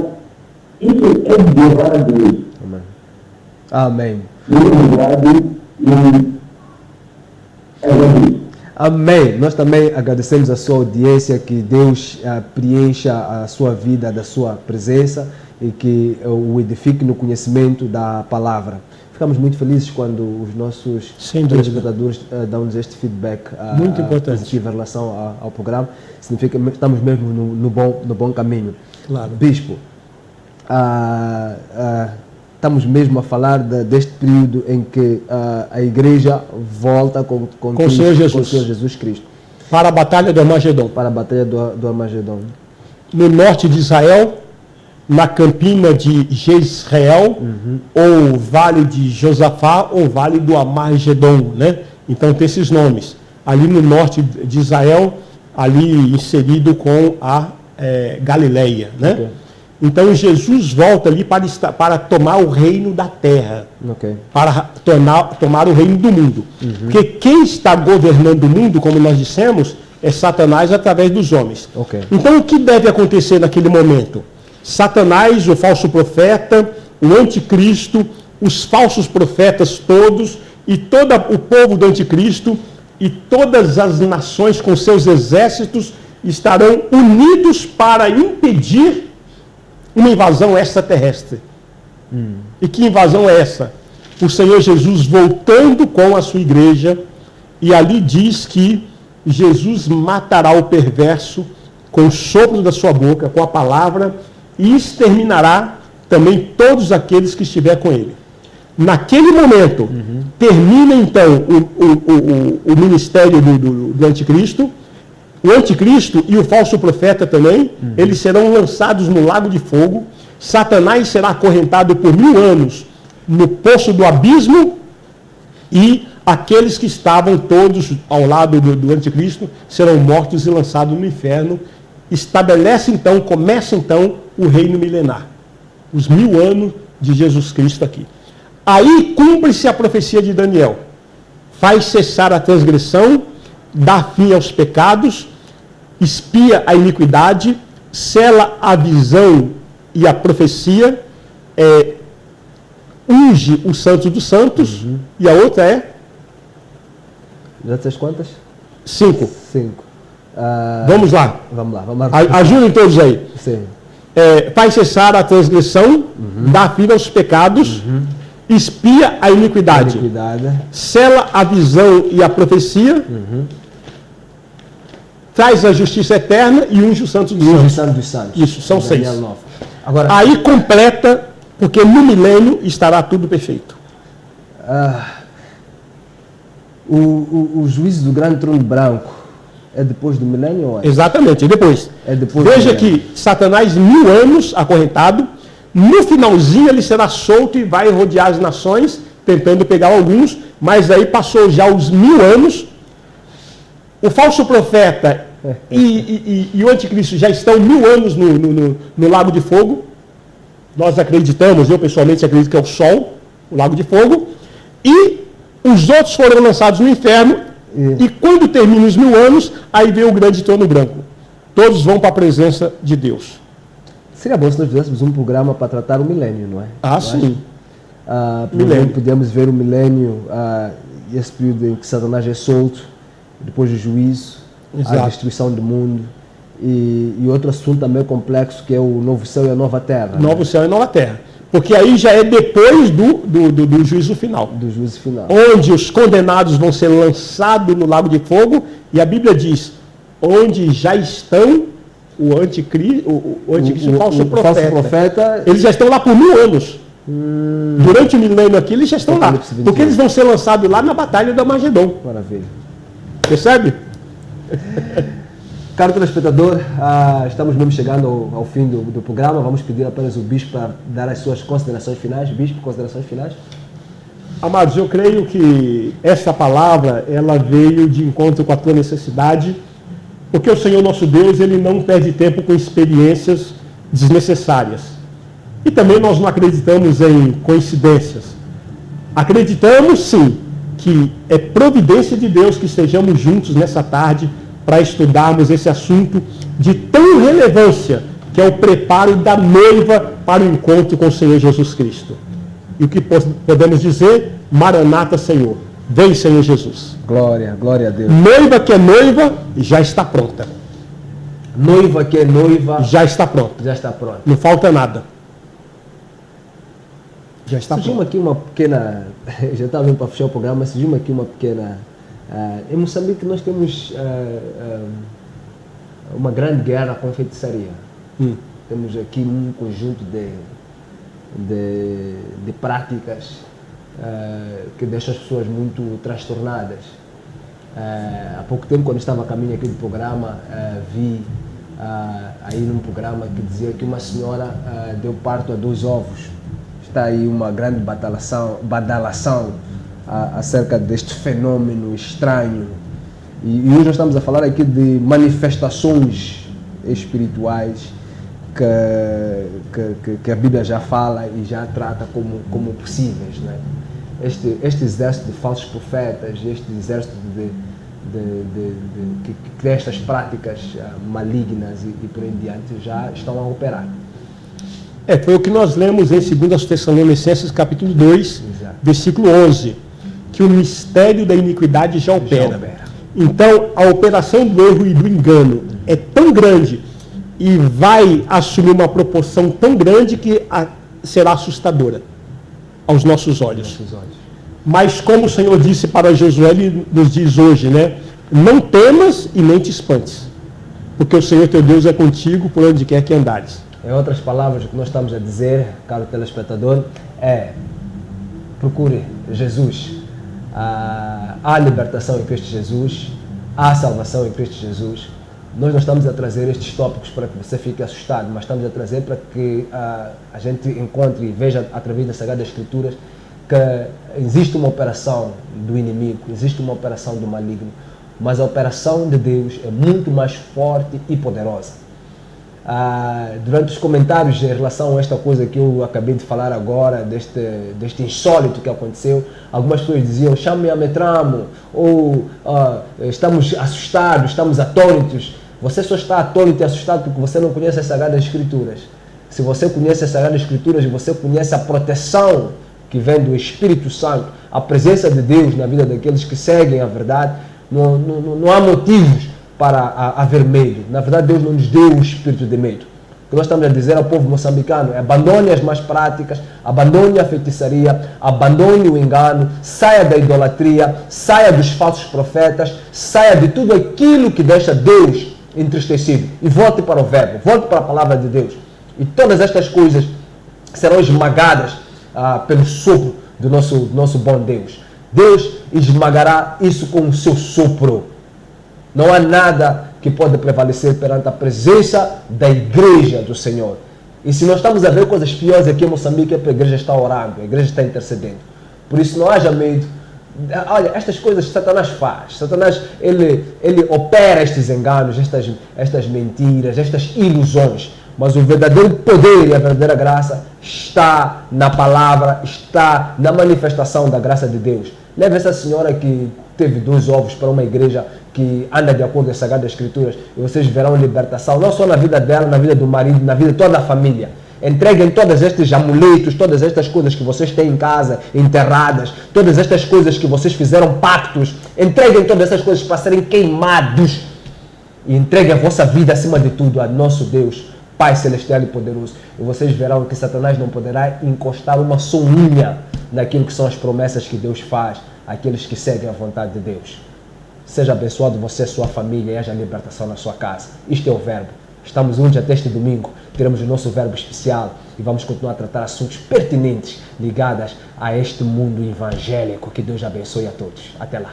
[SPEAKER 8] isso é de levar a Deus.
[SPEAKER 1] Amém.
[SPEAKER 8] Amém.
[SPEAKER 1] Amém. Nós também agradecemos a sua audiência, que Deus preencha a sua vida da sua presença e que o edifique no conhecimento da palavra. Ficamos muito felizes quando os nossos telespectadores dão-nos este feedback
[SPEAKER 2] muito importante,
[SPEAKER 1] positivo em relação ao programa. Significa que estamos mesmo no bom caminho.
[SPEAKER 2] Claro.
[SPEAKER 1] Bispo, estamos mesmo a falar deste período em que a igreja volta com
[SPEAKER 2] o Senhor
[SPEAKER 1] Jesus Cristo.
[SPEAKER 2] Para a batalha do Armagedon.
[SPEAKER 1] Para a batalha do Armagedon.
[SPEAKER 2] No norte de Israel, na campina de Jezreel, ou Vale de Josafá, ou Vale do Armagedon, né? Então tem esses nomes. Ali no norte de Israel, ali inserido com a Galileia, né?
[SPEAKER 1] Ok.
[SPEAKER 2] Então Jesus volta ali para tomar o reino da terra,
[SPEAKER 1] Ok.
[SPEAKER 2] para tomar o reino do mundo. Porque quem está governando o mundo, como nós dissemos, é Satanás através dos homens.
[SPEAKER 1] Ok.
[SPEAKER 2] Então o que deve acontecer naquele momento? Satanás, o falso profeta, o anticristo, os falsos profetas todos, e todo o povo do anticristo, e todas as nações com seus exércitos estarão unidos para impedir uma invasão extraterrestre. E que invasão é essa? O Senhor Jesus voltando com a sua igreja, e ali diz que Jesus matará o perverso com o sopro da sua boca, com a palavra, e exterminará também todos aqueles que estiver com ele. Naquele momento, termina então o ministério do anticristo. O anticristo e o falso profeta também, eles serão lançados no lago de fogo. Satanás será acorrentado por 1000 anos no poço do abismo, e aqueles que estavam todos ao lado do anticristo serão mortos e lançados no inferno. Começa então o reino milenar. Os 1000 anos de Jesus Cristo aqui. Aí cumpre-se a profecia de Daniel. Faz cessar a transgressão, dá fim aos pecados, expia a iniquidade, sela a visão e a profecia, unge o santo dos santos, e a outra é?
[SPEAKER 1] Já disseste quantas?
[SPEAKER 2] 5.
[SPEAKER 1] 5.
[SPEAKER 2] Vamos lá.
[SPEAKER 1] Vamos lá.
[SPEAKER 2] Ajudem todos aí.
[SPEAKER 1] Sim.
[SPEAKER 2] Faz cessar a transgressão, dá fim aos pecados, expia a iniquidade, sela a visão e a profecia, traz a justiça eterna e unge o santo dos santos. Isso, são 6.
[SPEAKER 1] Agora,
[SPEAKER 2] aí completa, porque no milênio estará tudo perfeito.
[SPEAKER 1] O juízo do grande trono branco é depois do milênio ou é?
[SPEAKER 2] Exatamente, depois. Veja que Satanás, 1000 anos acorrentado, no finalzinho ele será solto e vai rodear as nações, tentando pegar alguns, mas aí passou já os 1000 anos. O falso profeta e o anticristo já estão 1000 anos no lago de fogo. Nós acreditamos, eu pessoalmente acredito que é o sol, o lago de fogo. E os outros foram lançados no inferno. E quando termina os 1000 anos, aí vem o grande trono branco. Todos vão para a presença de Deus.
[SPEAKER 1] Seria bom se nós fizéssemos um programa para tratar o milênio, não é?
[SPEAKER 2] Sim.
[SPEAKER 1] Podemos ver o milênio, esse período em que Satanás é solto, depois do juízo, a destruição do mundo. E outro assunto também complexo, que é o novo céu e a nova terra.
[SPEAKER 2] Novo céu e nova terra. Porque aí já é depois do juízo final.
[SPEAKER 1] Do juízo final.
[SPEAKER 2] Onde os condenados vão ser lançados no lago de fogo, e a Bíblia diz, onde já estão o anticristo e o falso profeta. Eles já estão lá por 1000 anos. Durante o milênio aqui, eles já estão lá. Porque eles vão ser lançados lá na batalha do Armagedon.
[SPEAKER 1] Maravilha.
[SPEAKER 2] Percebe?
[SPEAKER 1] Caro telespectador, estamos mesmo chegando ao fim do programa. Vamos pedir apenas o bispo para dar as suas considerações finais. Bispo, considerações finais?
[SPEAKER 2] Amados, eu creio que essa palavra, ela veio de encontro com a tua necessidade, porque o Senhor nosso Deus, ele não perde tempo com experiências desnecessárias. E também nós não acreditamos em coincidências. Acreditamos, sim, que é providência de Deus que estejamos juntos nessa tarde para estudarmos esse assunto de tão relevância, que é o preparo da noiva para o encontro com o Senhor Jesus Cristo. E o que podemos dizer? Maranata, Senhor. Vem, Senhor Jesus.
[SPEAKER 1] Glória a Deus.
[SPEAKER 2] Noiva que é noiva, já está pronta.
[SPEAKER 1] Noiva que é noiva,
[SPEAKER 2] já está pronta.
[SPEAKER 1] Já está pronta.
[SPEAKER 2] Não falta nada. Já está
[SPEAKER 1] pronta. Surgiu aqui uma pequena... Já estava vindo para fechar o programa, surgiu aqui uma pequena... em Moçambique nós temos uma grande guerra com feitiçaria. Temos aqui um conjunto de práticas que deixam as pessoas muito transtornadas. Há pouco tempo, quando estava a caminho aqui do programa, vi aí num programa que dizia que uma senhora deu parto a 2 ovos. Está aí uma grande badalação acerca deste fenômeno estranho. E hoje nós estamos a falar aqui de manifestações espirituais que a Bíblia já fala e já trata como possíveis, né? Este exército de falsos profetas, este exército que cria estas práticas malignas e por em diante já estão a operar.
[SPEAKER 2] Foi o que nós lemos em 2 Tessalonicenses capítulo 2,
[SPEAKER 1] Exato.
[SPEAKER 2] versículo 11, que o mistério da iniquidade já opera. Então, a operação do erro e do engano é tão grande e vai assumir uma proporção tão grande que será assustadora aos nossos olhos. Mas como o Senhor disse para Josué, Ele nos diz hoje, né? Não temas e nem te espantes, porque o Senhor teu Deus é contigo por onde quer que andares.
[SPEAKER 1] Em outras palavras, o que nós estamos a dizer, caro telespectador, procure Jesus. Há libertação em Cristo Jesus, há salvação em Cristo Jesus. Nós não estamos a trazer estes tópicos para que você fique assustado, mas estamos a trazer para que a gente encontre e veja através das Sagradas Escrituras que existe uma operação do inimigo, existe uma operação do maligno, mas a operação de Deus é muito mais forte e poderosa. Durante os comentários em relação a esta coisa que eu acabei de falar agora, deste insólito que aconteceu, algumas pessoas diziam, chame a Metramo, ou estamos assustados, estamos atônitos. Você só está atônito e assustado porque você não conhece as Sagradas Escrituras. Se você conhece as Sagradas Escrituras, você conhece a proteção que vem do Espírito Santo, a presença de Deus na vida daqueles que seguem a verdade, não há motivos para haver medo. Na verdade, Deus não nos deu o espírito de medo. O que nós estamos a dizer ao povo moçambicano é: abandone as más práticas, abandone a feitiçaria, abandone o engano, saia da idolatria, saia dos falsos profetas, saia de tudo aquilo que deixa Deus entristecido e volte para o verbo, volte para a palavra de Deus. E todas estas coisas serão esmagadas pelo sopro do nosso bom Deus. Deus esmagará isso com o seu sopro. Não há nada que pode prevalecer perante a presença da igreja do Senhor. E se nós estamos a ver coisas piores aqui em Moçambique, é porque a igreja está orando, a igreja está intercedendo. Por isso não haja medo. Olha, estas coisas Satanás faz. Satanás, ele opera estes enganos, estas mentiras, estas ilusões. Mas o verdadeiro poder e a verdadeira graça está na palavra, está na manifestação da graça de Deus. Leve essa senhora que teve 2 ovos para uma igreja que anda de acordo com as Sagradas Escrituras e vocês verão libertação, não só na vida dela, na vida do marido, na vida de toda a família. Entreguem todos estes amuletos, todas estas coisas que vocês têm em casa, enterradas, todas estas coisas que vocês fizeram pactos, entreguem todas essas coisas para serem queimados e entreguem a vossa vida acima de tudo a nosso Deus, Pai Celestial e Poderoso. E vocês verão que Satanás não poderá encostar uma só unha naquilo que são as promessas que Deus faz àqueles que seguem a vontade de Deus. Seja abençoado você, sua família, e haja libertação na sua casa. Isto é o Verbo. Estamos juntos até este domingo. Teremos o nosso Verbo especial e vamos continuar a tratar assuntos pertinentes ligados a este mundo evangélico. Que Deus abençoe a todos. Até lá.